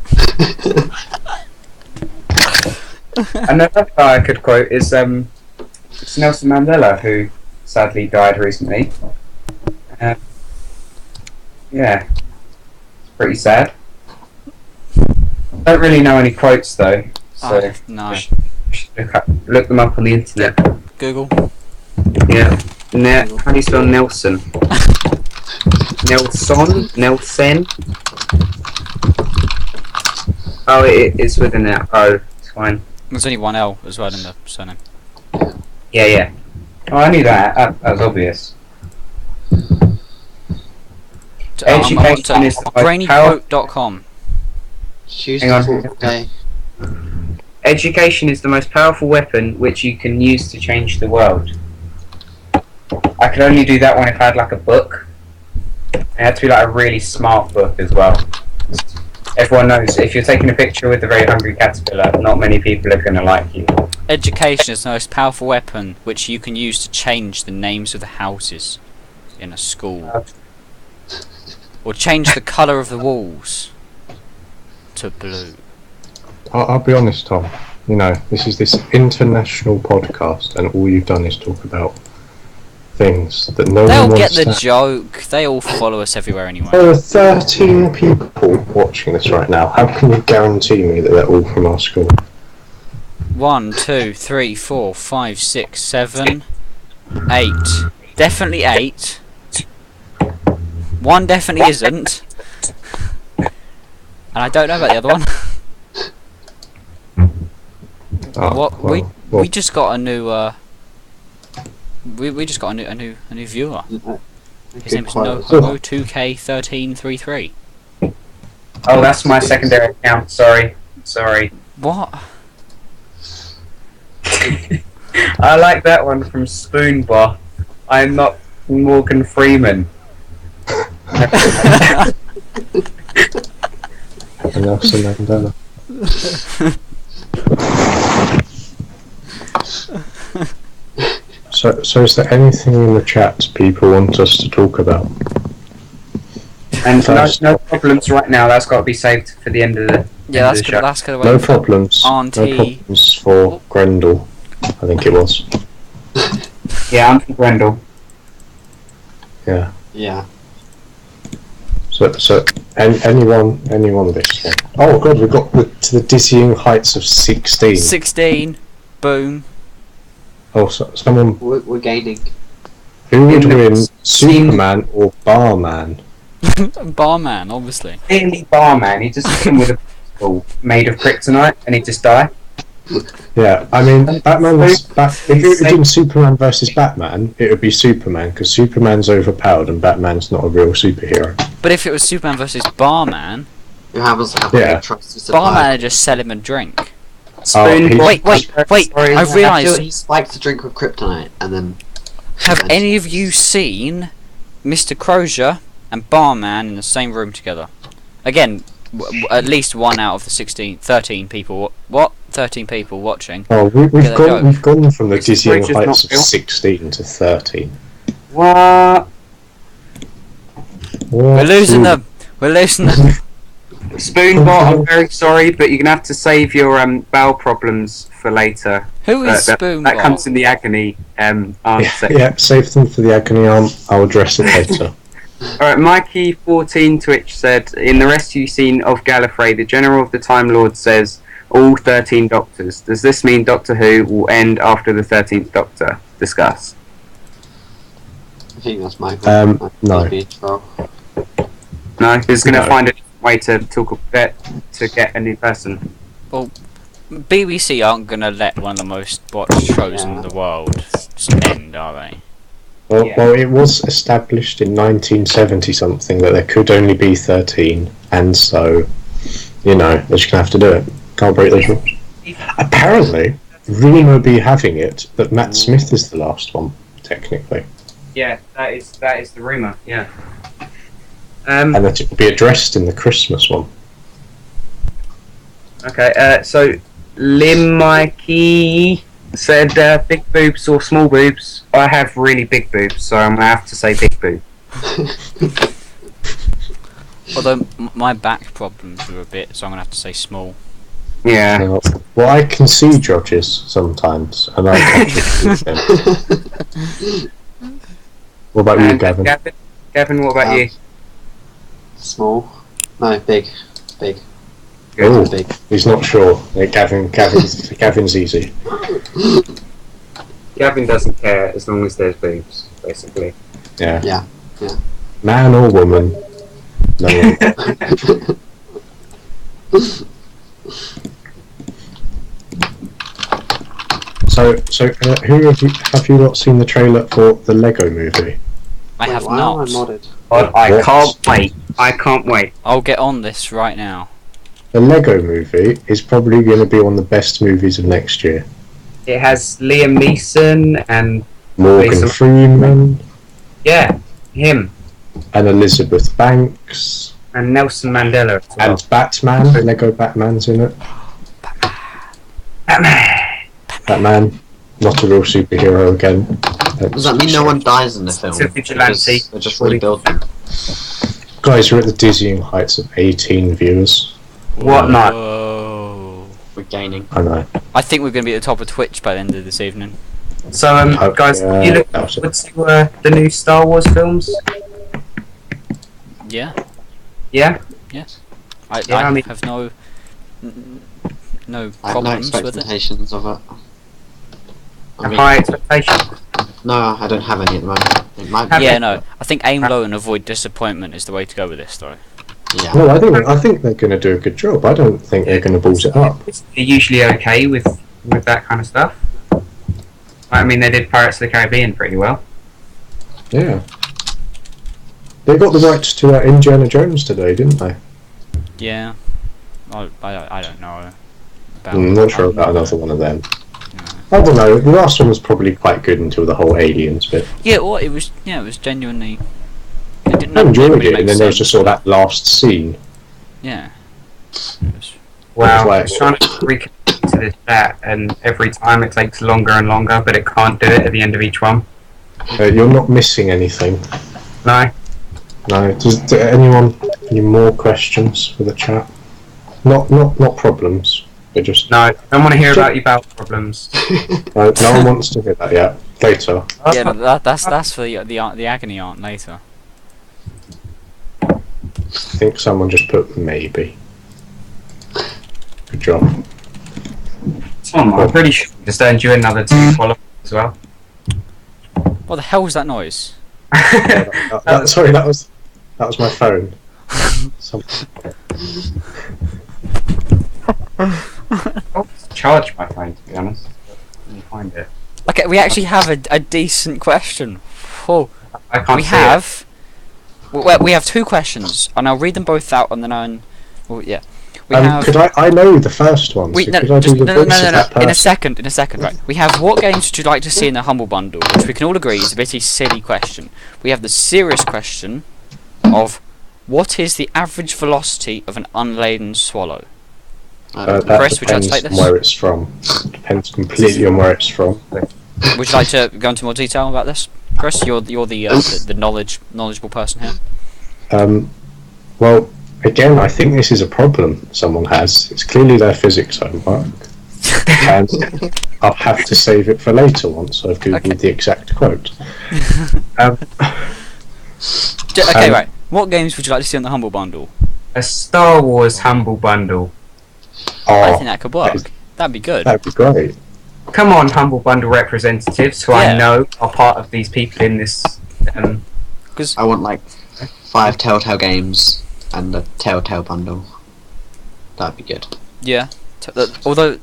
Another guy I could quote is it's Nelson Mandela, who sadly died recently. Yeah, it's pretty sad. Don't really know any quotes though, so Oh, no. you should look them up on the internet. Google. Yeah. How do you spell Nelson? Nelson? Oh, it's within it. Oh, it's fine. There's only one L as well in the surname. Yeah, yeah. Oh, I knew that. That was obvious. Education is the most brainyquote.com. Choose Hang on. default day. Education is the most powerful weapon which you can use to change the world. I could only do that one if I had like a book. It had to be like a really smart book as well. Everyone knows if you're taking a picture with a very hungry caterpillar, not many people are going to like you. Education is the most powerful weapon which you can use to change the names of the houses in a school. Or change the colour of the walls to blue. I'll be honest, Tom. You know, this is this international podcast, and all you've done is talk about things that no They'll one get wants the to. joke. They all follow us everywhere anyway. There are 13 people watching this right now. How can you guarantee me that they're all from our school? 1, 2, 3, 4, 5, 6, 7, 8. Definitely 8. 1 definitely isn't. And I don't know about the other one. What we just got a new we just got a new viewer. His name is No2K1333. Oh, that's my secondary account. Sorry. What? I like that one from Spoonbar. I'm not Morgan Freeman. Nelson Mandela. So is there anything in the chat people want us to talk about? And no problems right now. That's got to be saved for the end of the. Yeah, end of the show. that's gonna wait. No problems. Auntie. No problems for Grendel. I think it was. Yeah, I'm from Grendel. Yeah. Yeah. So anyone this one? Oh god, we got to the dizzying heights of 16. 16. Boom. Oh, so someone. We're gaining. Who would In the win, scene- Superman or Barman? Barman, obviously. Clearly, Barman. He just hit him with a pistol made of kryptonite, and he just died. Yeah, I mean, if it was in Superman versus Batman, it would be Superman, because Superman's overpowered and Batman's not a real superhero. But if it was Superman versus Barman, Who happens to have Yeah. a trusted supply. Barman would just sell him a drink. Spoonbar. Wait, Sorry. I've realised. He spiked the drink with kryptonite and then. Have any of you seen Mr. Crozier and Barman in the same room together? Again, at least 1 out of the 13 people. What? 13 people watching. Oh, we've Get that joke. gone from the Mr. dizzying Bridges heights not of built. 16 to 13. What? We're losing them. We're losing them. Spoonbar, I'm very sorry, but you're gonna have to save your bowel problems for later. Who is that Spoonbar? comes in the agony answer. Yeah, save them for the agony arm. I'll address it later. Alright, Mikey14 Twitch said, in the rescue scene of Gallifrey, the General of the Time Lord says, all 13 Doctors. Does this mean Doctor Who will end after the 13th Doctor? Discuss. I think that's Michael. No. Maybe, so. No, he's going to No. find a way to to get a new person. BBC aren't going to let one of the most watched shows in the world just end, are they? Well, Yeah. well, it was established in 1970 something that there could only be 13, and so, you know, they're just going to have to do it. Can't break those rules. Apparently, rumour be having it that Matt Smith is the last one, technically. Yeah, that is the rumour, yeah. And that it will be addressed in the Christmas one. Okay, so Lim Mikey said big boobs or small boobs. I have really big boobs, so I'm going to have to say big boob. Although my back problems are a bit, so I'm going to have to say small. Yeah. Well, I can see Jodges sometimes, and I catch them. What about you, Gavin? Gavin, what about you? Small. No, big. Big. Oh, Big. he's not sure. Yeah, Gavin's easy. Gavin doesn't care as long as there's boobs, basically. Yeah. Yeah. Man or woman, no one. So who have you not seen the trailer for the Lego Movie? I have Why not. am I modded? I What? can't wait. I can't wait. I'll get on this right now. The Lego Movie is probably going to be one of the best movies of next year. It has Liam Neeson and Morgan Jason- Freeman yeah, him and Elizabeth Banks and Nelson Mandela as well. and Batman. Lego Batman's in it. Batman, not a real superhero again. Does that mean no one dies in the film? It's a vigilante. They just rebuild them. Guys, we're at the dizzying heights of 18 viewers. What not? Whoa. We're gaining. I know. I think we're going to be at the top of Twitch by the end of this evening. So, guys, yeah, you look that was it. forward to the new Star Wars films? Yeah. Yeah? Yes. Yeah, I I mean- have no I have no problems with it. expectations of it. I A mean, high expectation. no, I don't have any at the moment. It might be. Yeah, no. I think aim low and avoid disappointment is the way to go with this story. Yeah. No, I think they're going to do a good job. I don't think they're going to balls it up. They're usually okay with that kind of stuff. I mean, they did Pirates of the Caribbean pretty well. Yeah. They got the rights to Indiana Jones today, didn't they? Yeah. I don't know. About I'm not sure about another one of them. No. I don't know. The last one was probably quite good until the whole aliens bit. Yeah, well, it was genuinely. It didn't I enjoyed really it, make and then there was sense. just sort of that last scene. Yeah. It was- Wow, Like- I was trying to reconnect to this chat, and every time it takes longer and longer, but it can't do it at the end of each one. You're not missing anything. No? No. Does anyone any more questions for the chat? Not problems, but just No, I don't want to hear about your bowel problems. no one wants to hear that yet. Later. Yeah, no, that's for the agony aunt later. I think someone just put maybe. Good job. Tom, I'm pretty sure we just earned you another 2 qualifiers as well. What the hell was that noise? Sorry, that was my phone. Some- I'll charge my phone, to be honest. Let me find it. Okay, we actually have a decent question. Oh, I can't we see have. Well, we have 2 questions, and I'll read them both out on the known. Well, yeah. We have. could I know the first one? Wait, so no, could I do just, the no, voice of no, that in a person? second, right. We have what games would you like to see in the Humble Bundle, which we can all agree is a bit of a silly question. We have the serious question of what is the average velocity of an unladen swallow? That Chris, would you like to depends take on this? where it's from. Depends completely on where it's from. Would you like to go into more detail about this, Chris? You're the knowledgeable person here. Well, again, I think this is a problem someone has. It's clearly their physics homework. And I'll have to save it for later once I've googled Okay. the exact quote. Okay, right. What games would you like to see on the Humble Bundle? A Star Wars Humble Bundle. I Oh, think that could work. That'd be good. that'd be great. Come on, Humble Bundle representatives, who Yeah. I know are part of these people in this. I want like 5 Telltale games and a Telltale bundle. That'd be good. Yeah. Although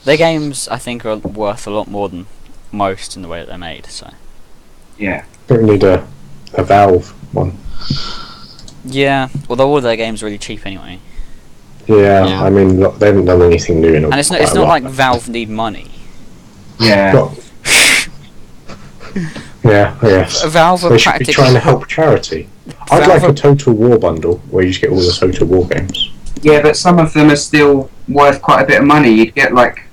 their games, I think, are worth a lot more than most in the way that they're made. So. Yeah. Don't need a Valve one. Yeah. Although all of their games are really cheap anyway. Yeah, Yeah. I mean, look, they haven't done anything new in a And it's quite not a while. like Valve need money. Yeah. Well, yeah, yes. Valve are They should be practically. trying to help charity. I'd Valve like are- a Total War bundle where you just get all the Total War games. Yeah, but some of them are still worth quite a bit of money.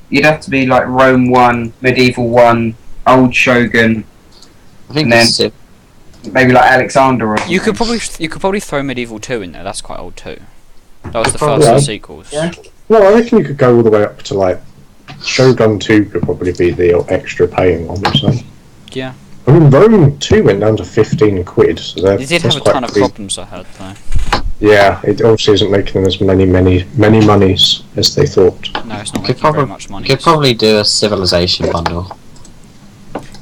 You'd have to be like Rome 1, Medieval 1, Old Shogun, I think And then- it's maybe like Alexander or You could something. probably throw Medieval 2 in there. That's quite old too. That was the Probably. first of the Yeah. sequels. Yeah. Well, I reckon you could go all the way up to like Shogun 2 could probably be the extra paying one or something. Yeah. I mean, Rome 2 went down to 15 quid, so They did have a ton of cheap. problems, I heard though. Yeah, it obviously isn't making them as many monies as they thought. No, it's not Could making very probably- much money. you could probably do a Civilization bundle.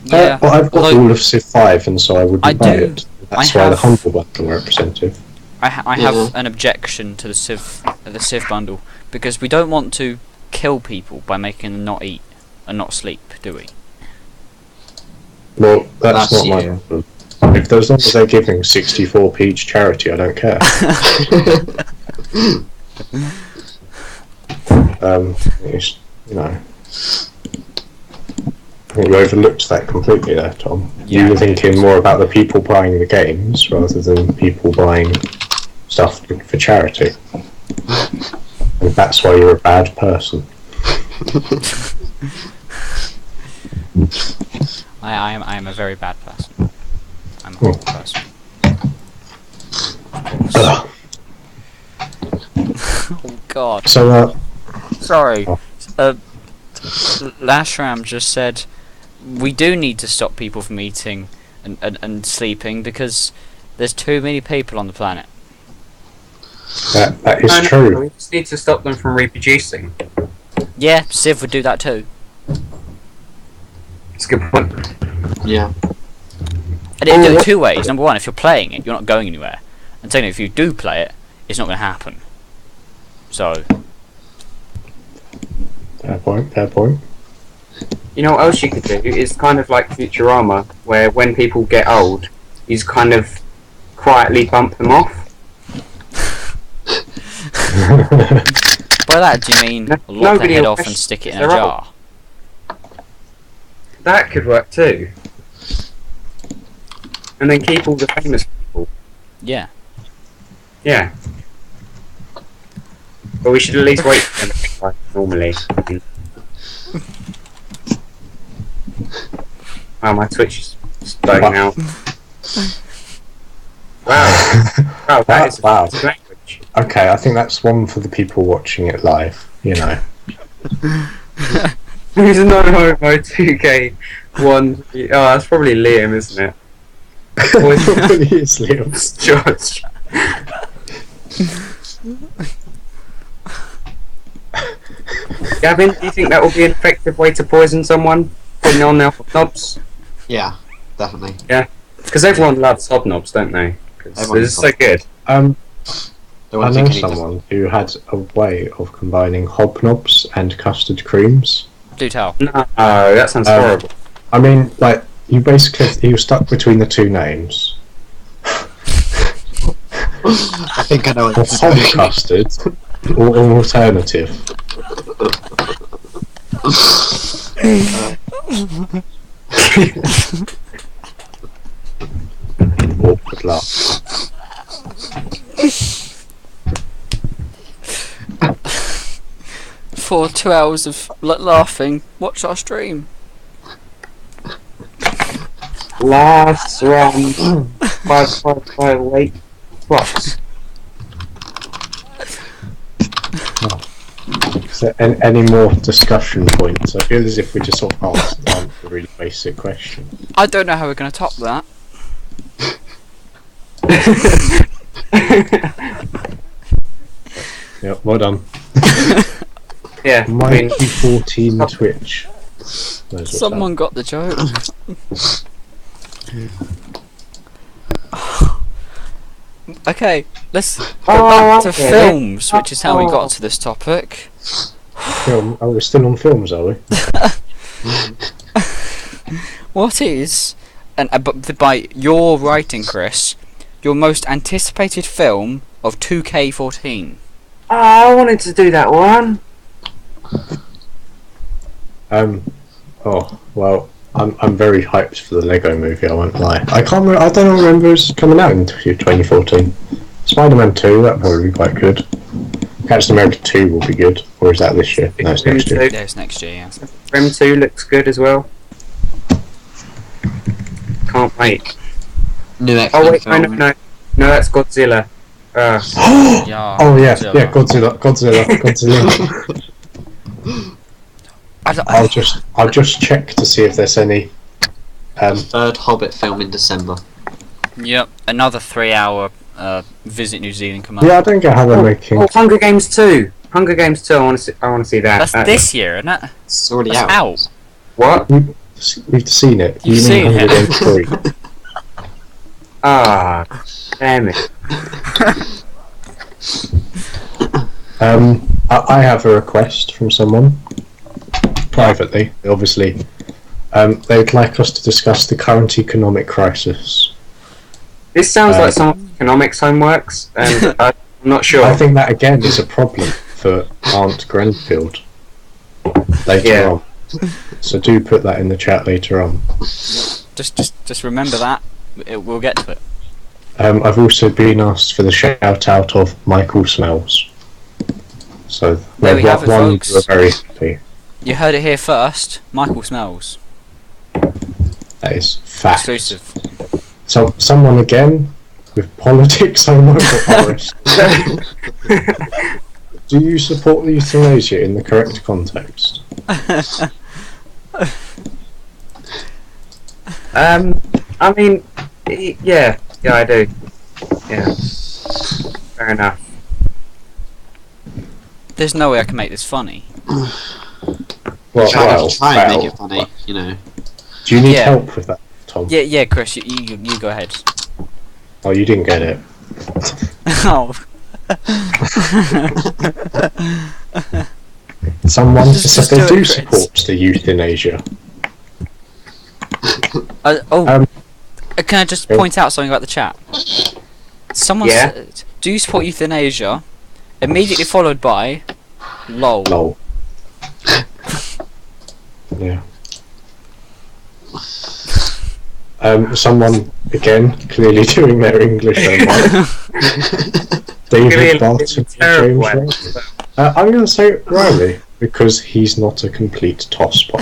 Yeah. Well, I've got although- all of Civ 5, and so I wouldn't I buy do- it. That's I why the have- Humble Bundle representative. I have an objection to the Civ bundle, because we don't want to kill people by making them not eat and not sleep, do we? Well, that's not my you. problem. If as long as they're giving 64p each charity, I don't care. It's, you know, I think you overlooked that completely there, Tom. Yeah. You were thinking more about the people buying the games rather than people buying stuff for charity. And that's why you're a bad person. I am a very bad person. I'm a horrible person. Ugh. Oh God. So, Sorry. Oh. Lashram just said we do need to stop people from eating and sleeping because there's too many people on the planet. that is No, true. we just need to stop them from reproducing. Yeah, Civ would do that too. It's a good point. Yeah. And it'd do it two ways. Number one, if you're playing it, you're not going anywhere. And secondly, if you do play it, it's not going to happen. So... Fair point, fair point. You know what else you could do? It's kind of like Futurama, where when people get old, you just kind of quietly bump them off. By that, do you mean lock their Nobody head will off and question stick it in they're a jar? That could work too. And then keep all the famous people. Yeah. Yeah. But we should at least wait for them to think like normally. Oh, my Twitch is bugging out. Wow. Wow, that is Wow. language. Okay, I think that's one for the people watching it live, you know. There's no homo 2K1. Oh, that's probably Liam, isn't it? Or is it Probably is, Liam. George? Gavin, do you think that will be an effective way to poison someone? Putting on their hobnobs? Yeah, definitely. Because everyone loves hobnobs, don't they? Because Everyone they're loves so good. They I won't know think any someone who had a way of combining hobnobs and custard creams. Do tell. No, that sounds horrible. I mean, like, he was stuck between the two names. I think I know what Or this is hob going. custard, or an alternative. Awkward laugh. For 2 hours of laughing, watch our stream. Last round, 5 box. Is there any more discussion points? I feel as if we just sort of answered a really basic question. I don't know how we're going to top that. Yep, well done. Yeah, I mean, Mikey 14 Twitch. Knows what's Someone got the joke. Okay, let's go back to films, which is how we got to this topic. up. Film. Oh, we're still on films, are we? What is, and but by your writing, Chris, your most anticipated film of 2K14? I wanted to do that one. Oh well, I'm very hyped for the Lego Movie. I won't lie. I don't remember it's coming out in 2014. Spider-Man 2, that'll probably be quite good. Captain America 2 will be good, or is that this year? No, it's next year. Yeah, it's next year, yeah. Rem 2 looks good as well. Can't wait. New Oh X-Men wait, film. no, that's Godzilla. Yeah. Oh yeah, Godzilla. I'll just check to see if there's any. Third Hobbit film in December. Yep, another 3-hour Visit New Zealand come up. Yeah, I don't get how they're making. Oh, Hunger Games 2. Hunger Games 2. I want to see that. That's this year, isn't it? It's already That's out. What? We've seen it. You've You mean seen Hunger it. Games 3? Ah, damn it. I have a request from someone privately, obviously. They'd like us to discuss the current economic crisis. This sounds like someone's economics homeworks, and I'm not sure. I think that again is a problem for Aunt Grenfield later on. So do put that in the chat later on. Just remember that. We'll get to it. I've also been asked for the shout out of Michael Smells. So there we have it, one folks. who are very happy. You heard it here first. Michael Smells. That is fact. Exclusive. So someone again with politics homework or Boris. Do you support the euthanasia in the correct context? I mean, yeah, I do. Yeah, fair enough. There's no way I can make this funny. Well, try and make it funny, you know. Do you need help with that, Tom? Yeah, Chris, you go ahead. Oh, you didn't get it. Oh. Someone Just said they do do it, Chris. support the euthanasia. Can I just point out something about the chat? Someone said, "Do you support euthanasia?" Immediately followed by, "Lol." Lol. Yeah. Someone again clearly doing their English homework. David Barton, James Riley. I'm going to say Riley because he's not a complete tosspot.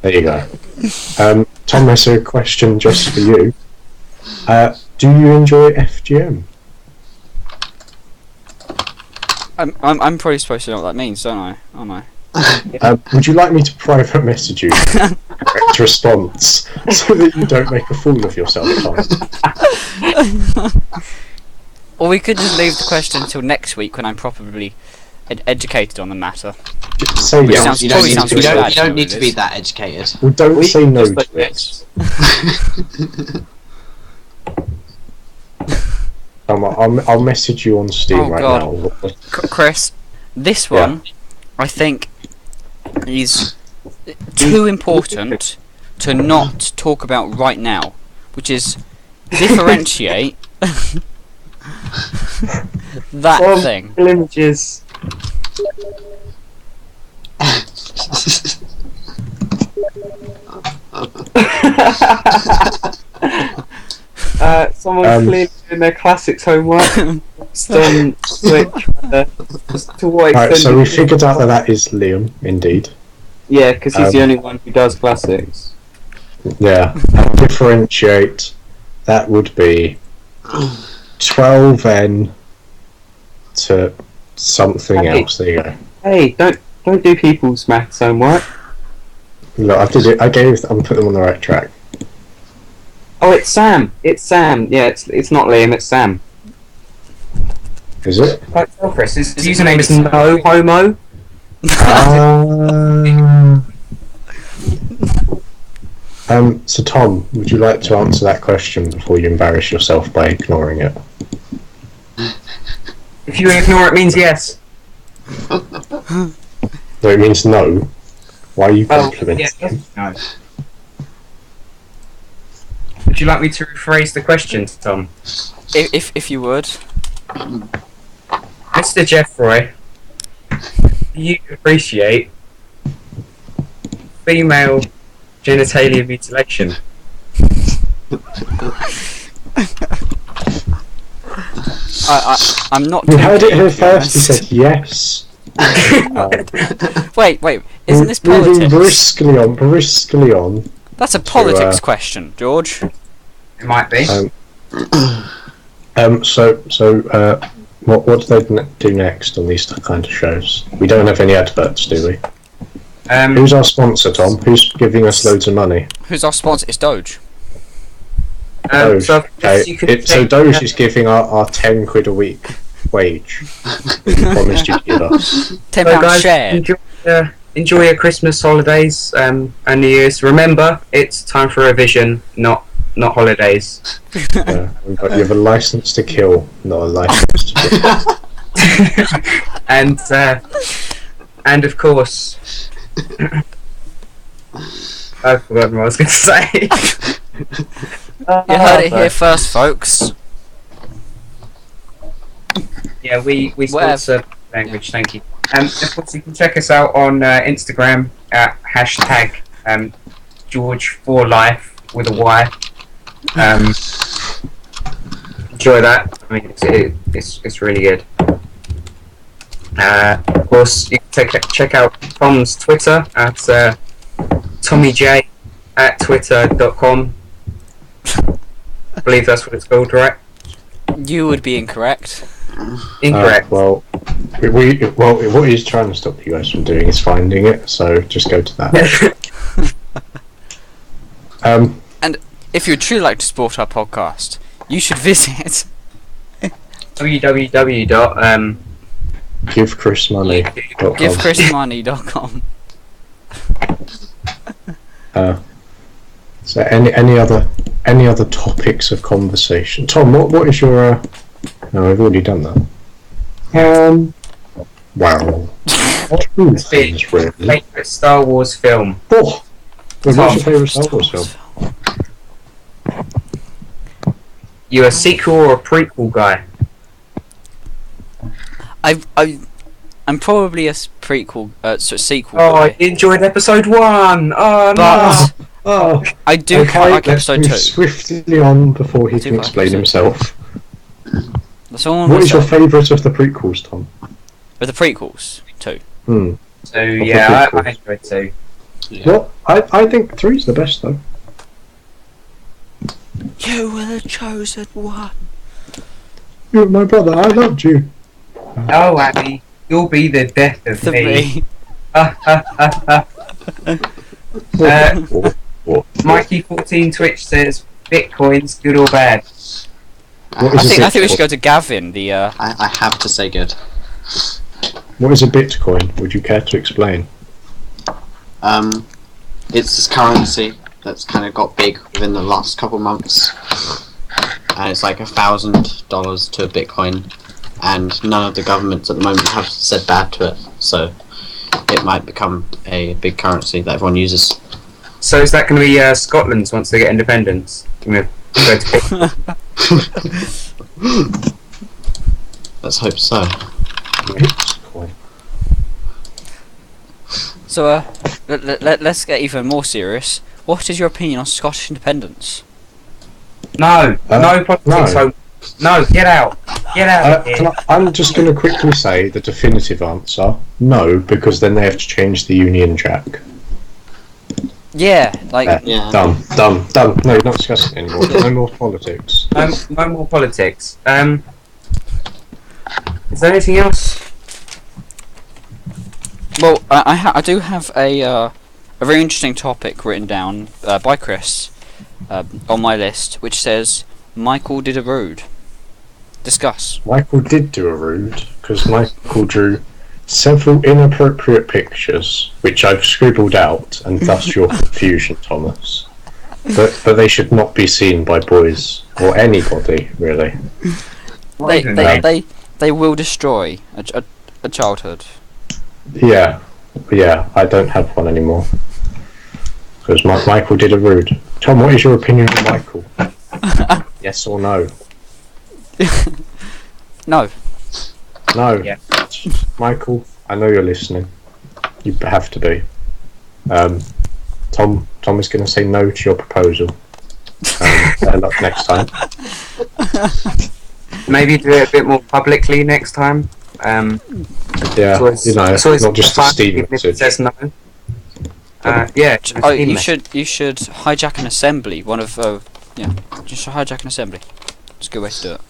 There you go. Tom, there's a question just for you. Do you enjoy FGM? I'm probably supposed to know what that means, don't I? Aren't I? Would you like me to private message you a correct response so that you don't make a fool of yourself, Tom? Or we could just leave the question until next week when I'm properly educated on the matter. Say yes. Sounds- You probably don't, sounds need, really you don't, bad you to know don't need what to it be is. that educated. Well, don't say no just to like this. I'll message you on Steam now. Chris, this one, I think, is too important to not talk about right now, which is differentiate that thing. Images. Someone's clearly doing their classics homework. Stone switch. To what extent? Right, so we figured out that is Liam, indeed. Yeah, because he's the only one who does classics. Yeah, and differentiate, that would be 12n to something else. There you go. Hey, don't do people's maths homework. Look, I did it. I'm putting them on the right track. Oh, it's Sam. It's Sam. Yeah, it's not Liam. It's Sam. Is it? Like, tell Chris, his username is no homo. So Tom, would you like to answer that question before you embarrass yourself by ignoring it? If you ignore it, means yes. No, it means no. Why are you complimenting? No. Would you like me to rephrase the question, Tom? If you would. Mr. Jeffroy, do you appreciate female genitalia mutilation? I'm not. We heard it here to be first. He honest. said yes. Wait, isn't this Moving politics? briskly on. That's a politics question, George. It might be. What do they do next on these kind of shows? We don't have any adverts, do we? Who's our sponsor, Tom? Who's giving us loads of money? Who's our sponsor? It's Doge. Doge. So, Okay. So Doge is giving our £10 a week wage. That you promised you'd give us. £10 guys, shared. enjoy your Christmas holidays and New Year's. Remember, it's time for revision, not not holidays. You have a license to kill, not a license to and of course, I've forgotten what I was going to say. You heard it here first, folks. Yeah, we Whatever. sponsor language. Thank you. Of course, you can check us out on Instagram at hashtag George4Life with a Y. Enjoy that. I mean, it's really good. Of course, you can check out Tom's Twitter at TommyJ@twitter.com. I believe that's what it's called, right? You would be incorrect. Incorrect. well, what he's trying to stop you guys from doing is finding it, so just go to that. And if you'd truly like to support our podcast, you should visit www. GiveChrisMoney.com. givechrismoney.com. So any other topics of conversation? Tom, what is your? No, I've already done that. Wow. Two things, really. Favourite Star Wars film? Oh, what's your favourite Star Wars film? You a sequel or a prequel guy? I'm probably a prequel, sequel. Oh, guy, I enjoyed episode 1. Oh but no! Oh, I do quite like let's episode move 2. swiftly on before he Do can like explain episode himself. That's all I'm What gonna is your say. favourite of the prequels, Tom? With the prequels, 2. So the yeah, I prequels. enjoyed 2. Yeah. Well, I think 3's the best though. You were the chosen one. You're my brother. I loved you. Oh, Abby, you'll be the death of The me. What? Mikey14 Twitch says Bitcoin's good or bad. What I is a think we should Bitcoin? go to Gavin. The I have to say good. What is a Bitcoin? Would you care to explain? It's this currency that's kind of got big within the last couple months, and it's like $1,000 to a Bitcoin, and none of the governments at the moment have said bad to it, so it might become a big currency that everyone uses. So is that going to be Scotland's once they get independence? Can we go to Let's hope so. Bitcoin. so let's get even more serious. What is your opinion on Scottish independence? No, no politics. no. No, get out. Get out of here. I'm just going to quickly say the definitive answer: no, because then they have to change the Union Jack. Yeah, like Yeah. Done. No, we're not discussing it anymore. No more politics. No more politics. Is there anything else? well, I do have a very interesting topic written down by Chris on my list, which says Michael did a rude. Discuss. Michael did do a rude because Michael drew several inappropriate pictures, which I've scribbled out, and thus your confusion, Thomas. But they should not be seen by boys or anybody, really. They will destroy a childhood. Yeah, I don't have one anymore. Because Michael did a rude. Tom, what is your opinion on Michael? Yes or no? No. No. Yeah. Michael, I know you're listening. You have to be. Tom is going to say no to your proposal. Better luck next time. Maybe do it a bit more publicly next time. Yeah, it's it's always not just a fun, Steam even if it message. says no. Yeah. Oh, Steam you message. should hijack an assembly. One of just hijack an assembly. It's a good way to do it.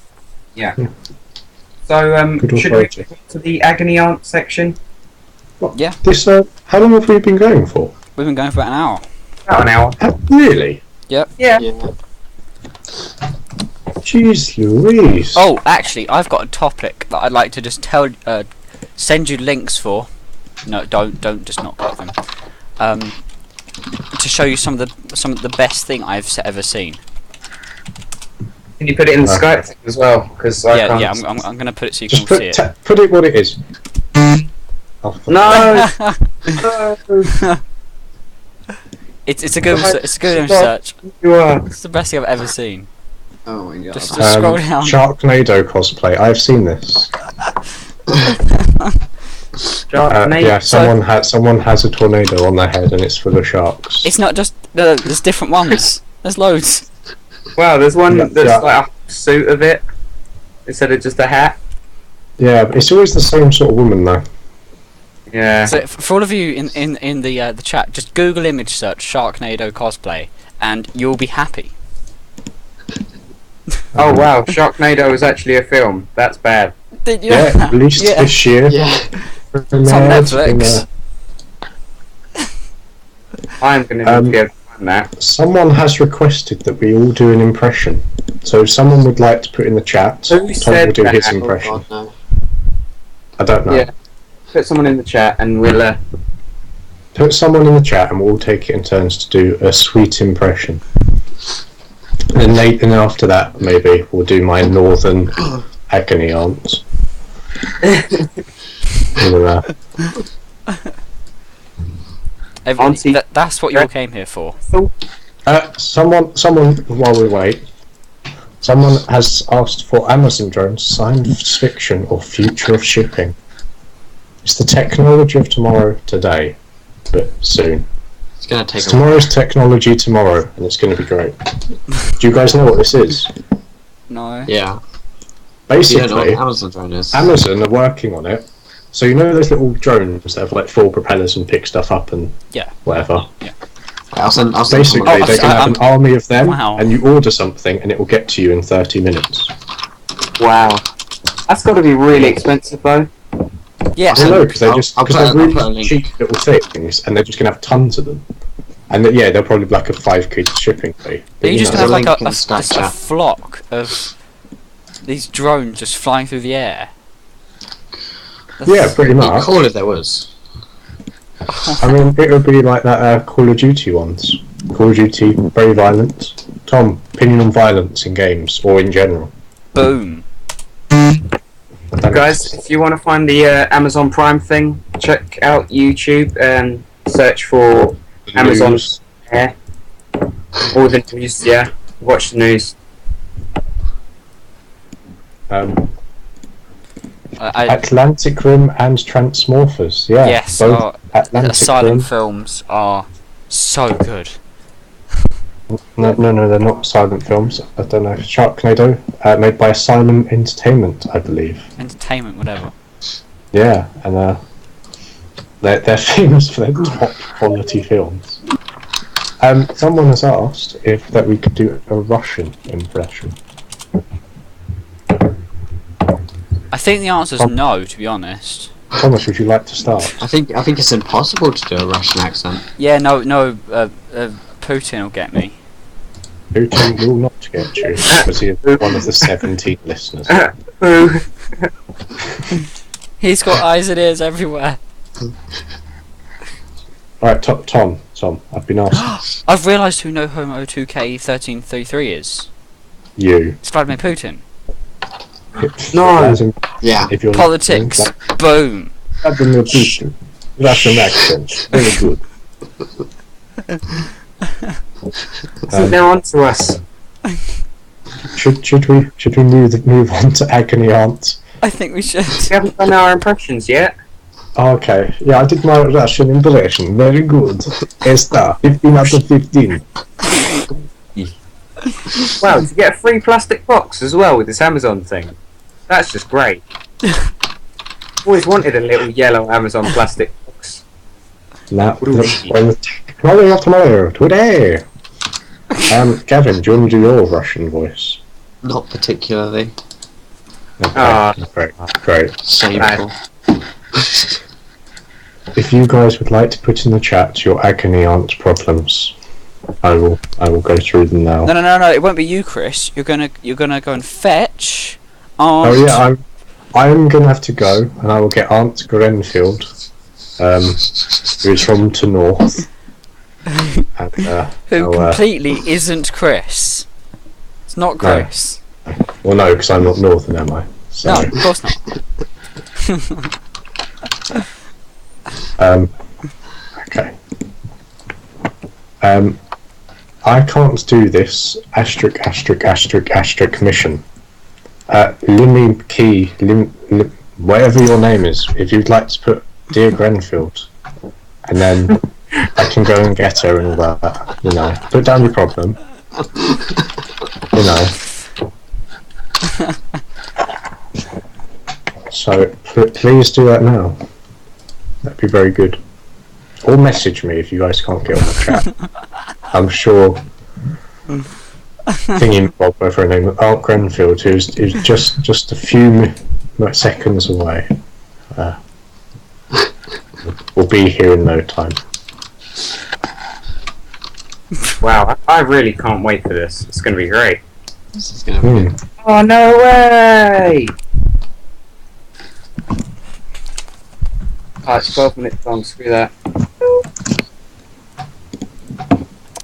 Yeah. So Good should we authority. go to the agony aunt section? Yeah, This, how long have we been going for? we've been going for about an hour. About an hour. Really? Yeah. Yeah. Jeez Louise. Oh, actually, I've got a topic that I'd like to just send you links for. No, don't just not click them. To show you some of the best thing I've ever seen. Can you put it in the Skype thing as well? Because I can't. Yeah. I'm gonna put it so you Just can see it. put it what it is. Oh, No. No. It's a good search. You are. It's the best thing I've ever seen. Oh my god. Just scroll down. Sharknado cosplay. I've seen this. Yeah, someone has a tornado on their head and it's full of sharks. It's not just there's different ones. There's loads. Wow, there's one that's Yeah. like a suit of it instead of just a hat. Yeah, but it's always the same sort of woman though. Yeah. So for all of you in the chat, just Google image search Sharknado cosplay, and you'll be happy. Oh wow, Sharknado is actually a film. That's bad. Did you? Yeah, released Yeah. this year. Yeah. It's on Netflix. I'm going to need to be able to find that. Someone has requested that we all do an impression. So if someone would like to put in the chat, Who Tom will said do his that? Oh impression. god, no. I don't know. Yeah. Put someone in the chat and we'll. Put someone in the chat and we'll all take it in turns to do a sweet impression. And then after that, maybe we'll do my northern agony aunt. Everyone, that's what you all came here for. Someone, while we wait, someone has asked for Amazon drones, science fiction or future of shipping. It's the technology of tomorrow today, but soon. It's gonna take It's tomorrow's technology tomorrow, and it's going to be great. Do you guys know what this is? No. Yeah. You don't know what Basically, an Amazon drone is. Amazon are working on it. So you know those little drones that have like 4 propellers and pick stuff up and whatever. I'll send Basically, someone- they're going to have an army of them, Wow. and you order something, and it will get to you in 30 minutes. Wow. That's got to be really expensive though. Yeah. I know, because they're I'll put a really link. cheap little things, and they're just going to have tons of them. And they'll probably be like a 5 quid shipping fee. You're just know, gonna have like link in a Snapchat. flock of these drones just flying through the air. yeah, pretty It'd be much. cool if there was. I mean, it would be like that Call of Duty ones. Call of Duty, very violent. Tom, opinion on violence in games or in general? Boom. Guys, if you want to find the Amazon Prime thing, check out YouTube and search for Amazon Air. All the news, yeah. Watch the news. Atlantic Rim and Transmorphers, yeah. Yes. both Atlantic Asylum Rim. films are so good. No, they're not silent films. I don't know. Sharknado, made by Asylum Entertainment, I believe. Entertainment, whatever. Yeah, and they're famous for their top quality films. Someone has asked if that we could do a Russian impression. I think the answer is no, to be honest. Thomas, would you like to start? I think it's impossible to do a Russian accent. Yeah, no. Putin will get me. Putin will not get you, because he is one of the 17 listeners. He's got eyes and ears everywhere. Right, Tom, I've been asked. I've realised who No Homo 2K1333 is. You. It's Vladimir Putin. No. Yeah. If you're Politics. listening, Boom. Vladimir Putin. Russian accent. Very good. So they're on to us. Should we move on to agony aunt? I think we should. We haven't done our impressions yet. Okay, yeah, I did my Russian impression. Very good. Esther, 15 out of 15. Wow, to get a free plastic box as well with this Amazon thing. That's just great. Always wanted a little yellow Amazon plastic box. Now, What do we need? when the technology of tomorrow, today. Gavin, do you want to do your Russian voice? Not particularly. Okay, Ah. great. Shameful. If you guys would like to put in the chat your agony aunt problems, I will go through them now. No. It won't be you, Chris. You're gonna go and fetch. Oh yeah, I'm gonna have to go, and I will get Aunt Grenfield, who is from to north, and, Who I'll, completely isn't Chris. It's not Chris. Well, no, because I'm not northern, am I? So, No, of course not. okay. I can't do this *** mission. Limmy Key, whatever your name is, if you'd like to put Dear Grenfield, and then I can go and get her and all that, you know. Put down your problem. You know. So, please do that now. That'd be very good. Or message me if you guys can't get on the chat. I'm sure thinking Bob, whatever her name, Aunt Grenfield, who's just a few seconds away, will be here in no time. Wow, I really can't wait for this. It's going to be great. This is gonna be good. Oh, no way! Oh, it's 12 minutes long, screw that.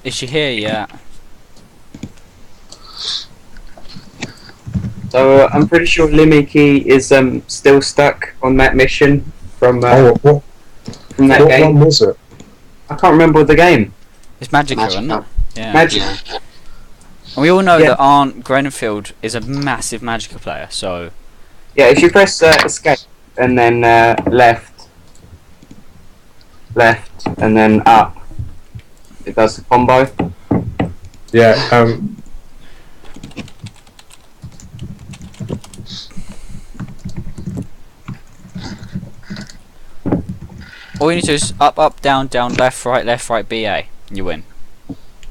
Is she here yet? So, I'm pretty sure Limiki is still stuck on that mission from What that game. one was it? I can't remember the game. It's Magica, isn't it? Yeah. Magic. Yeah. And we all know Yeah. that Aunt Grenfield is a massive Magica player, so... Yeah, if you press escape and then left, and then up, it does the combo. Yeah, All you need to do is up, down, left, right, BA. You win.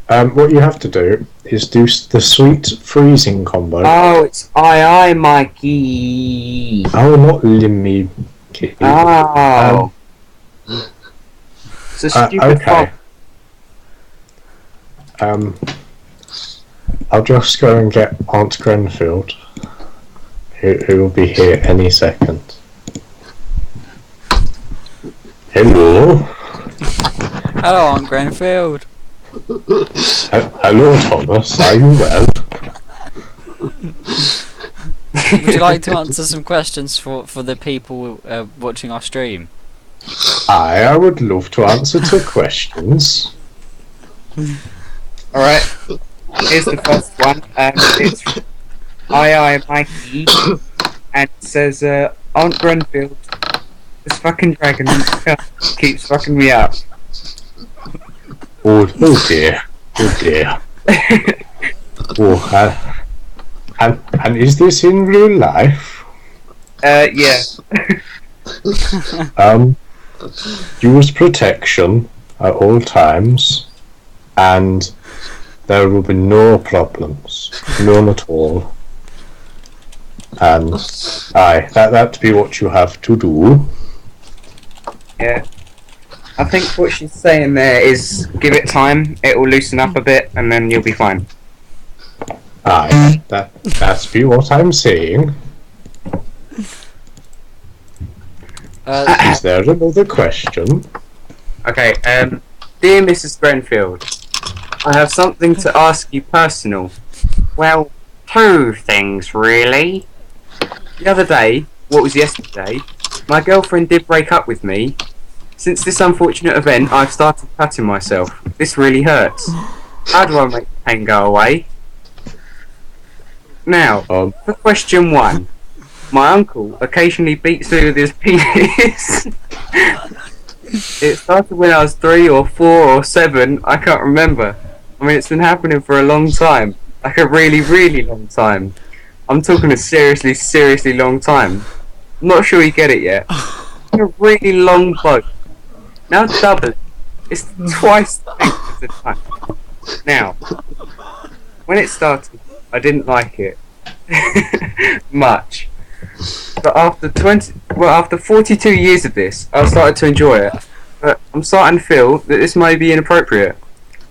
what you have to do is do the sweet freezing combo. Oh, it's aye, Mikey. Oh, not Limmy. Oh. It's a stupid okay. fault. I'll just go and get Aunt Grenfield, who will be here any second. Hello. Hello, Aunt Grenfield. Hello, Thomas. Are you well? Would you like to answer some questions for the people watching our stream? I would love to answer to questions. Alright, here's the first one. It's aye, Mikey, and it says, Aunt Grenfield, this fucking dragon keeps fucking me up. Oh dear. Oh dear. And is this in real life? Yeah. Use protection at all times, and there will be no problems, none at all. And that be what you have to do. Yeah. I think what she's saying there is give it time, it will loosen up a bit, and then you'll be fine. That's be what I'm saying. Is there another question? Okay, dear Mrs. Grenfield, I have something to ask you personal. Well, two things, really. The other day, what was yesterday, my girlfriend did break up with me. Since this unfortunate event, I've started cutting myself. This really hurts. How do I make the pain go away? Now, for question one. My uncle occasionally beats me with his penis. It started when I was 3 or 4 or 7, I can't remember. I mean, it's been happening for a long time. Like a really, really long time. I'm talking a seriously, seriously long time. I'm not sure you get it yet. A really long bloke. Now double it. It's twice the length of the time. Now, when it started, I didn't like it. Much. But after 42 years of this, I've started to enjoy it. But I'm starting to feel that this may be inappropriate,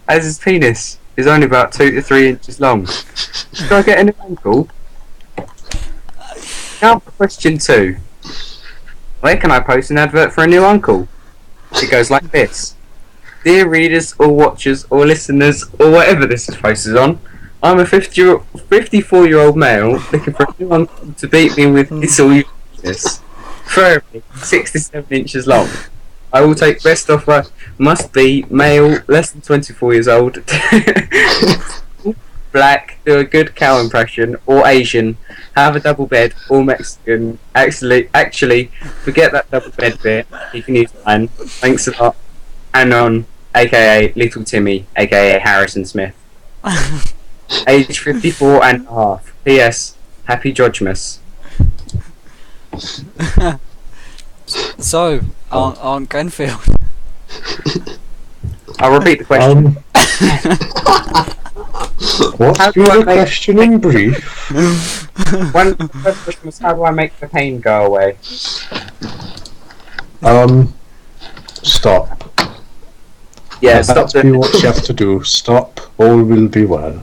as his penis is only about 2 to 3 inches long. Should I get an ankle? Now for question 2. Where can I post an advert for a new uncle? It goes like this. Dear readers or watchers or listeners or whatever this is posted on, I'm a 54-year-old male looking for a new uncle to beat me with his all useless. Preferably 67 inches long. I will take best offer. Must be male, less than 24 years old. Black, do a good cow impression, or Asian, have a double bed, or Mexican. Actually, forget that double bed bit. You can use mine. Thanks a lot. Anon, aka Little Timmy, aka Harrison Smith. Age 54 and a half. P.S. Happy Jojmas. So, on Grenfield. I'll repeat the question. What's How do your I make- question in brief? First question was, how do I make the pain go away? Stop. Yeah, stop That's what you have to do. Stop. All will be well.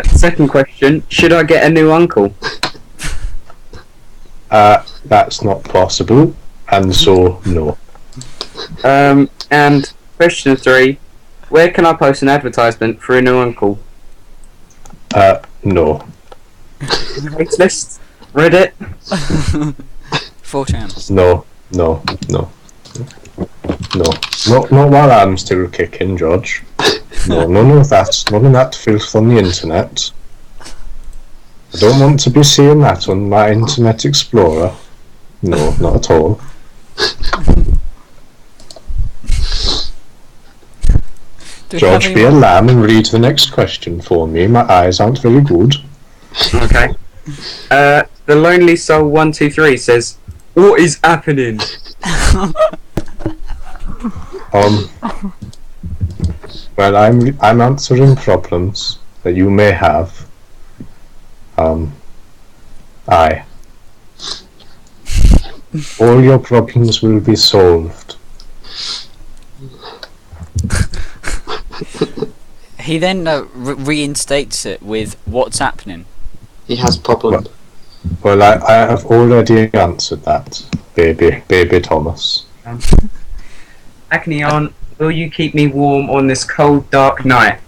Second question, should I get a new uncle? That's not possible, and so no. And question 3, where can I post an advertisement for a new uncle? No. Craigslist? Reddit? 4chan. No. Not while I'm still kicking, George. No, none of that. None of that filth on the internet. I don't want to be seeing that on my Internet Explorer. No, not at all. George, be a lamb and read the next question for me. My eyes aren't very good. Okay. The Lonely Soul 123 says, what is happening? Well, I'm answering problems that you may have. Aye. All your problems will be solved. He then reinstates it with what's happening. He has problem. Well, I have already answered that, baby Thomas. Acneon, will you keep me warm on this cold, dark night?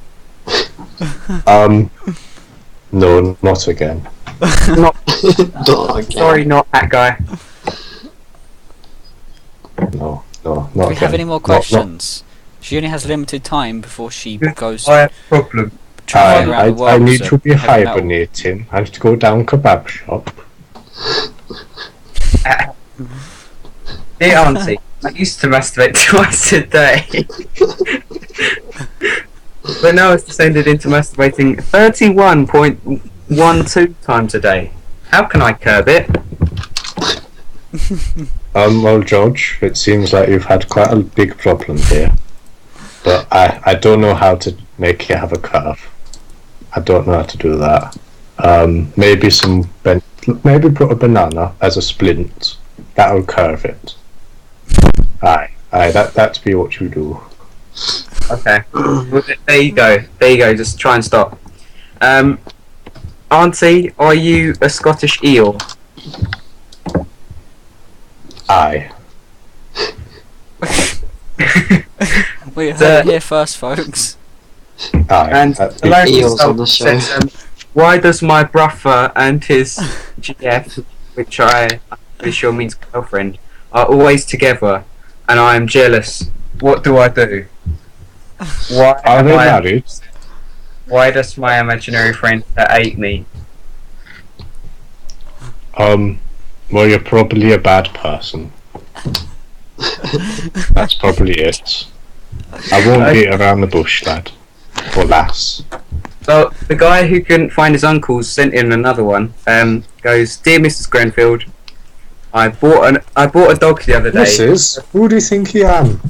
No, not again. Not, Dog. sorry, not that guy. No, Do not we again. have any more questions? She only has limited time before she goes I have a problem. traveling around the world. I need so to be heavy metal. hibernating. I need to go down kebab shop. Dear Auntie, I used to masturbate twice a day. But now it's descended into masturbating 31.12 times a day. How can I curb it? Well, George, it seems like you've had quite a big problem here. But I don't know how to make you have a curve. I don't know how to do that. Maybe maybe put a banana as a splint. That'll curve it. Aye, that'd be what you do. Okay. Well, there you go. Just try and stop. Auntie, are you a Scottish eel? Aye. We heard it here first, folks. Aye. And that'd the be- Lonely eels Soul on the show. says, why does my brother and his GF, which I'm pretty sure means girlfriend, are always together, and I am jealous? What do I do? Why Are am they I- married? Why does my imaginary friend hate me? Well, you're probably a bad person. That's probably it. I won't beat around the bush, lad. Or lass. So the guy who couldn't find his uncles sent in another one. Goes, dear Mrs. Grenfield, I bought a dog the other day. Mrs., who do you think I am?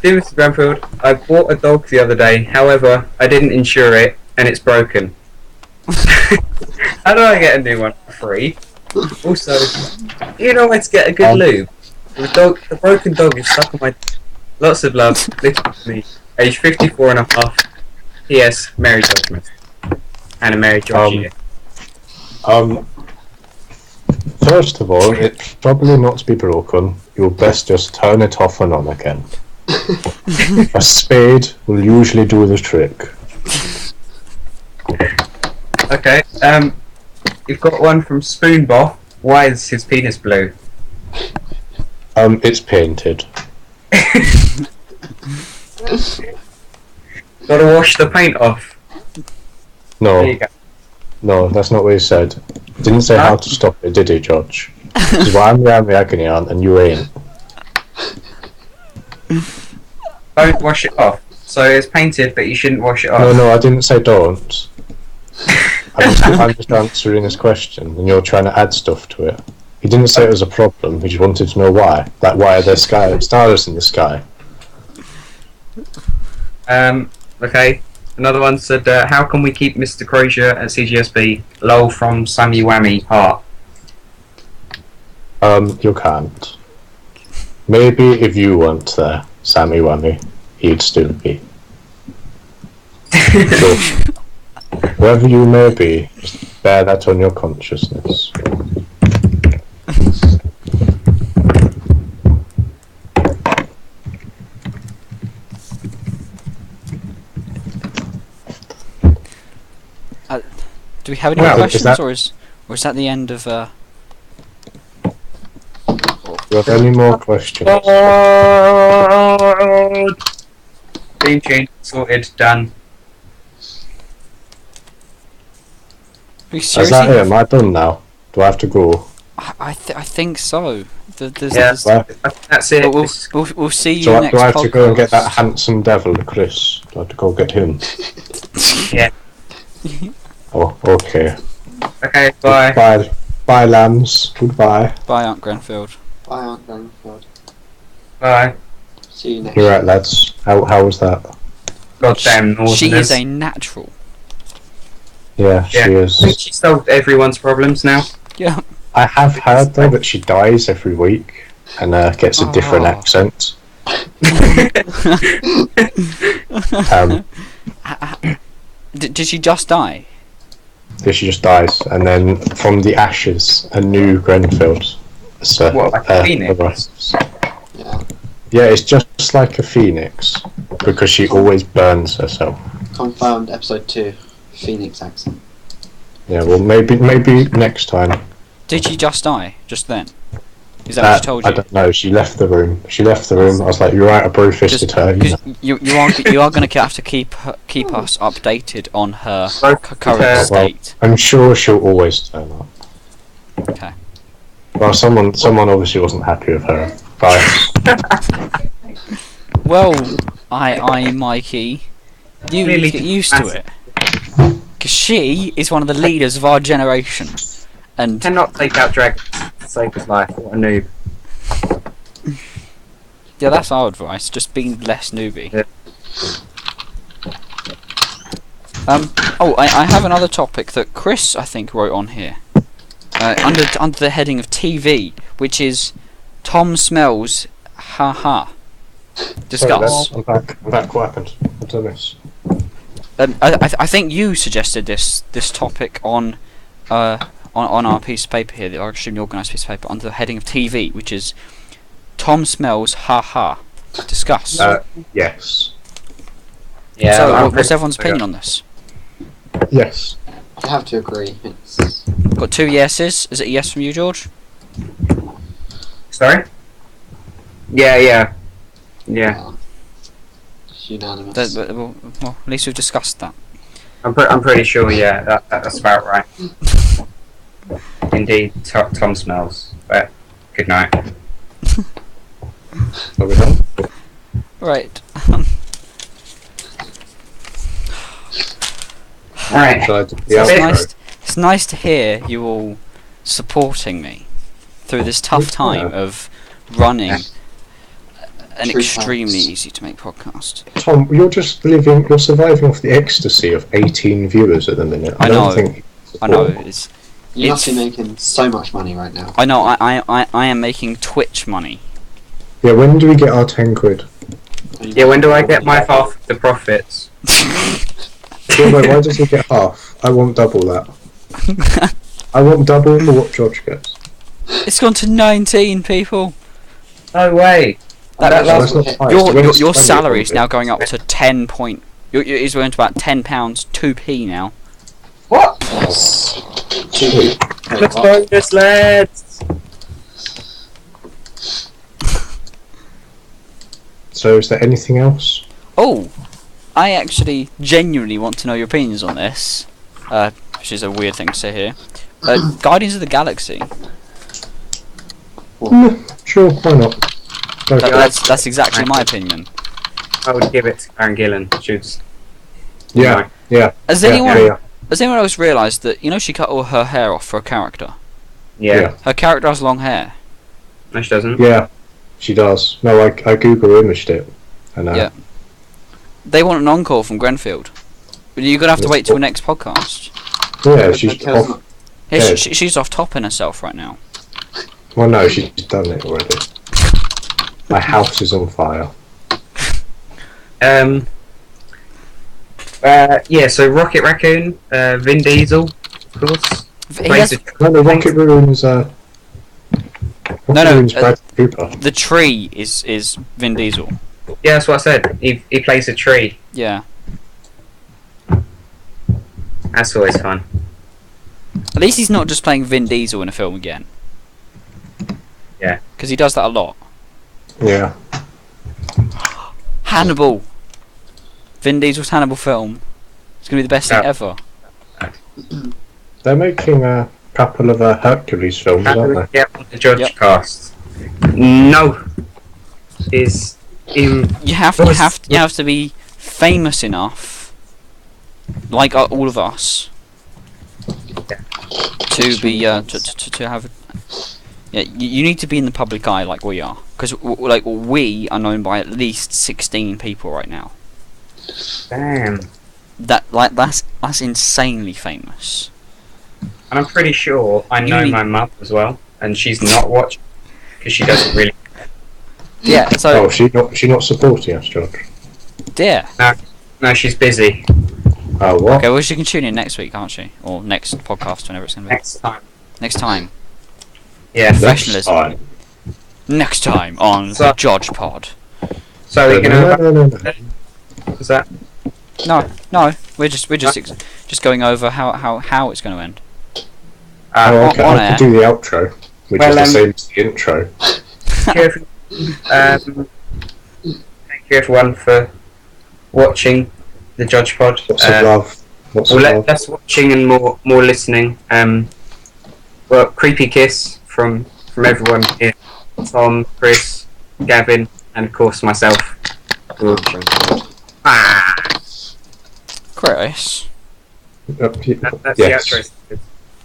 Dear Mrs. Grenfield, I bought a dog the other day. However, I didn't insure it, and it's broken. How do I get a new one for free? Also, you know where to get a good lube. The broken dog is stuck on my. Lots of love, little me. Age 54 and a half. P.S. Merry Judgment. And a Merry Georgia. First of all, it's probably not to be broken. You'll best just turn it off and on again. A spade will usually do the trick. Okay. You've got one from Spoonboff. Why is his penis blue? It's painted. Gotta wash the paint off. There No, you go. no, that's not what he said. Didn't say how to stop it, did he, George? This is why I'm the agony aunt and you ain't. Don't wash it off. So it's painted, but you shouldn't wash it off. No, I didn't say don't. I'm just answering his question, and you're trying to add stuff to it. He didn't say it was a problem. He just wanted to know why. Like, why are there stars in the sky? Okay. Another one said, how can we keep Mr. Crozier at CGSB? Lol from Sammy Whammy Heart. You can't. Maybe if you weren't there, Sammy Whammy, he'd still be. So, wherever you may be, just bear that on your consciousness. Do we have any Well, more is questions, that- or is that the end of? Do you have any more questions? Theme change sorted, done. We Is that seriously? it? Am I done now? Do I have to go? I think so. Yes, that's it. But we'll see you Do I next have to go and get that podcast. handsome devil, Chris? Do I have to go get him? Yeah. Oh, okay. Okay, bye. Bye. Bye, lambs. Goodbye. Bye, Aunt Grenfield. Bye, Aunt Grenfield. Bye. See you next You're right, lads. How was that? Goddamn Northerners. She is a natural. Yeah, she I is. think she solved everyone's problems now. Yeah. I have heard though that she dies every week and gets a different Oh. accent. Did she just die? She just dies, and then from the ashes, a new Grenfield. So, What, like a phoenix? arises. Yeah. Yeah, it's just like a phoenix because she always burns herself. Confirmed episode 2. Phoenix accent. Yeah, well, maybe next time. Did she just die? Just then? Is that what she told you? I don't know. She left the room. I was like, "You're right, I brute-fisted her." You know. You are going to have to keep us updated on her current Well, state. I'm sure she'll always turn up. Okay. Well, someone obviously wasn't happy with her. Bye. Well, Mikey, you need Really to get used to it. Because she is one of the leaders of our generation. And Cannot take out dragons for the sake of life. What a noob. yeah, that's our advice. Just be less newbie. Yeah. I have another topic that Chris, I think, wrote on here. Under the heading of TV, which is Tom Smells, haha. Discuss. Sorry, I'm back. What happened? I've done this. I think you suggested this topic on our piece of paper here, our extremely organised piece of paper, under the heading of TV, which is Tom Smells, haha. Discuss. Yes. Yeah. So, what's everyone's opinion on this? Yes. I have to agree. It's Got 2 yeses. Is it a yes from you, George? Sorry? Yeah. it's unanimous. Well, at least we've discussed that. I'm pretty sure, yeah, that's about right. Indeed, Tom smells. But good night. Are we done? Right. Alright. Shall I do the So outro? It's nice to hear you all supporting me through this tough time of running an True extremely facts. easy to make podcast. Tom, you're surviving off the ecstasy of 18 viewers at the minute. I don't know. think I know it's. You must be it's- making so much money right now. I know. I am making Twitch money. Yeah, when do we get our 10 quid? Yeah, when do I get my half of the profits? Yeah, wait, why does he get half? I want double that. I want double for what George gets. It's gone to 19 people. No way. That, last That's not the highest. It went your to 20 salary is at now one going up to 10 point. It's going to about £10 2p now. What? bit. Let's bonus, lads. So is there anything else? Oh, I actually genuinely want to know your opinions on this, which is a weird thing to say here. Guardians of the Galaxy. Sure, why not? Go for it. That's exactly my opinion. I would give it to Karen Gillan. She's Yeah, yeah. Has yeah, anyone yeah, has anyone else realised that she cut all her hair off for a character? yeah. Her character has long hair. No, she doesn't. yeah. She does. No, I Google imaged it. And, Yeah. They want an encore from Grenfield. But you're gonna have to wait till next podcast. Yeah, she's off. Yeah, Yeah. she's off topping herself right now. Well, no, she's done it already. My house is on fire. Yeah. So Rocket Raccoon, Vin Diesel, of course. He has, No, the Rocket Raccoon's Brad Cooper. the tree is Vin Diesel. Yeah, that's what I said. He plays a tree. Yeah. That's always fun. At least he's not just playing Vin Diesel in a film again. Yeah. Because he does that a lot. Yeah. Hannibal. Vin Diesel's Hannibal film. It's gonna be the best thing Yeah. ever. They're making a couple of Hercules films, aren't they? Yeah, the Judge Yep. cast. No. Is in. You have to be famous enough, like all of us, to be to have. Yeah, you need to be in the public eye like we are, because we are known by at least 16 people right now. Damn. That's insanely famous. And I'm pretty sure I know my mum as well, and she's not watching because she doesn't really. Yeah. So Oh, she not supporting us, George. yeah. No, she's busy. Oh, what? Okay, well she can tune in next week, can't she? Or next podcast, whenever it's gonna be. Next time. Next time. Yeah. Professionalism. Next time on So- Jojpod. So we're gonna. No. Is that? No, we're just going over how it's going to end. Oh, okay. on I air. could do the outro, which Well, is the same as the intro. Thank you everyone for watching the Jojpod. Lots of love. Lots Well, of love. less watching and more listening. Well, creepy kiss from everyone here: Tom, Chris, Gavin, and of course myself. Ah, Chris. that's Yes. the outro.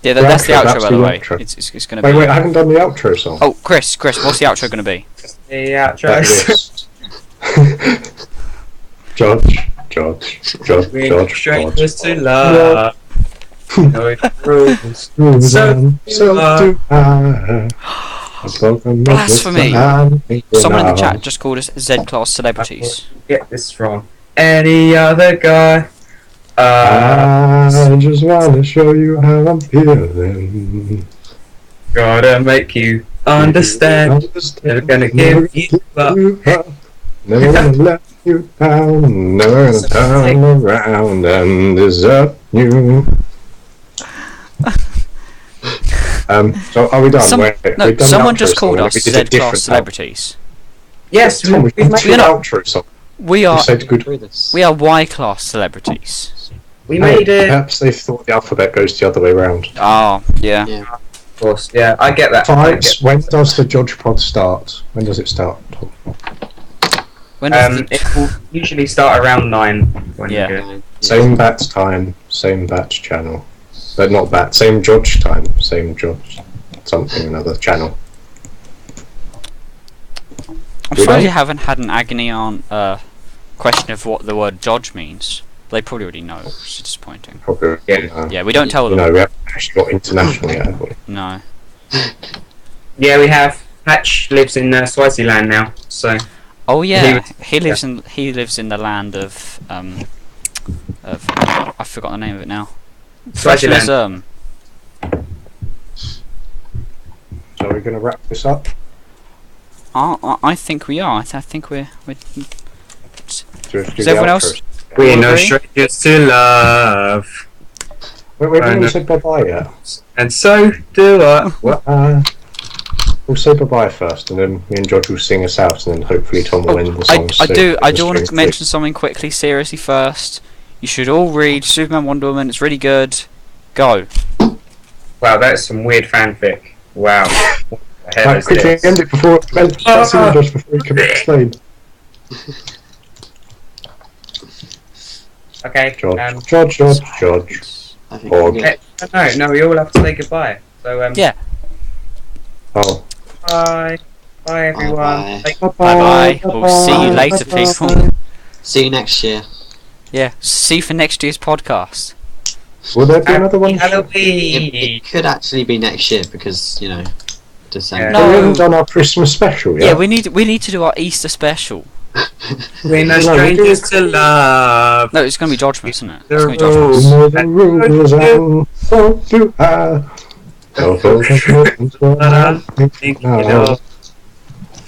Yeah, that's the outro, outro, that's by the the way. outro. It's going to be. Wait, I haven't done the outro song. Oh, Chris, what's the outro going to be? The Like outro. this. Judge, We're strangers to love. No rules. so do I. Blasphemy. Someone in the chat just called us Z-class celebrities. Get this from any other guy. I just want to show you how I'm feeling. Gotta make you understand. Never gonna give you up. Never gonna let you down. Never gonna turn around and desert you. So are we done? We've done Someone the just outro called song, us we did a Z-class different celebrities. Yes, Tom, we've we've made done the outro song. We You are said good. Through this. we are Y-class celebrities. we made it. Perhaps they thought the alphabet goes the other way round. Oh, yeah. Yeah. Of course, yeah, I get that. I get When does the Jojpod start? When does it start? Tom? When does It will usually start around 9 when Yeah. you do it. Same bat time, same batch channel. But not bat, same Jodge time, same Jodge something another channel. I'm We sorry don't- you haven't had an agony on question of what the word Dodge means. They probably already know. It's disappointing. Probably. Yeah, we don't tell You them. know, we haven't actually got international yet, have we? No. Yeah, we have. Patch lives in Swaziland now, so Oh yeah, He he lives in the land of I forgot the name of it now. Swaziland. Professionalism. So we're going to wrap this up. I think we are. I think we're. Do Is everyone else? We're no agree? strangers to love, We haven't said bye-bye yet. and so do I. What? We'll say bye-bye first, and then me and George will sing us out, and then hopefully Tom will win the song. I do want to mention something quickly, seriously first. You should all read Superman Wonder Woman. It's really good. Go. Wow, that's some weird fanfic. Wow. What the hell Right, is quickly this? end it before Josh before we can explain. Okay. George. I think Or- we're good. No, we all have to say goodbye. So Yeah. Oh. bye, bye everyone. Bye-bye. Take- Bye bye. We'll see you later, people. See you next year. Yeah. See you for next year's podcast. Will there be another one? Happy It, Halloween. it could actually be next year because, you know, December. No. We haven't done our Christmas special Yeah, yet. we need to do our Easter special. We're no No, we strangers do- to love. No, it's gonna be Judgment, isn't it? The It's gonna be rules. Judgment. You know the rules and so do I. Think you know.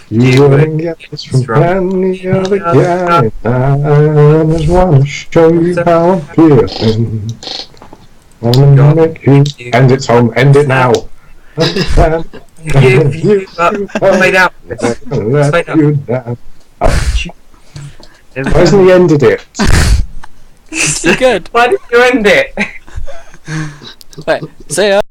You wouldn't get this from any other guy. I just wanna show you how I'm feeling. Wanna make you end it, Tom. End it now. Give you up. Play down. Let you down. Why hasn't he ended it? Good. Why did you end it? Wait. See ya.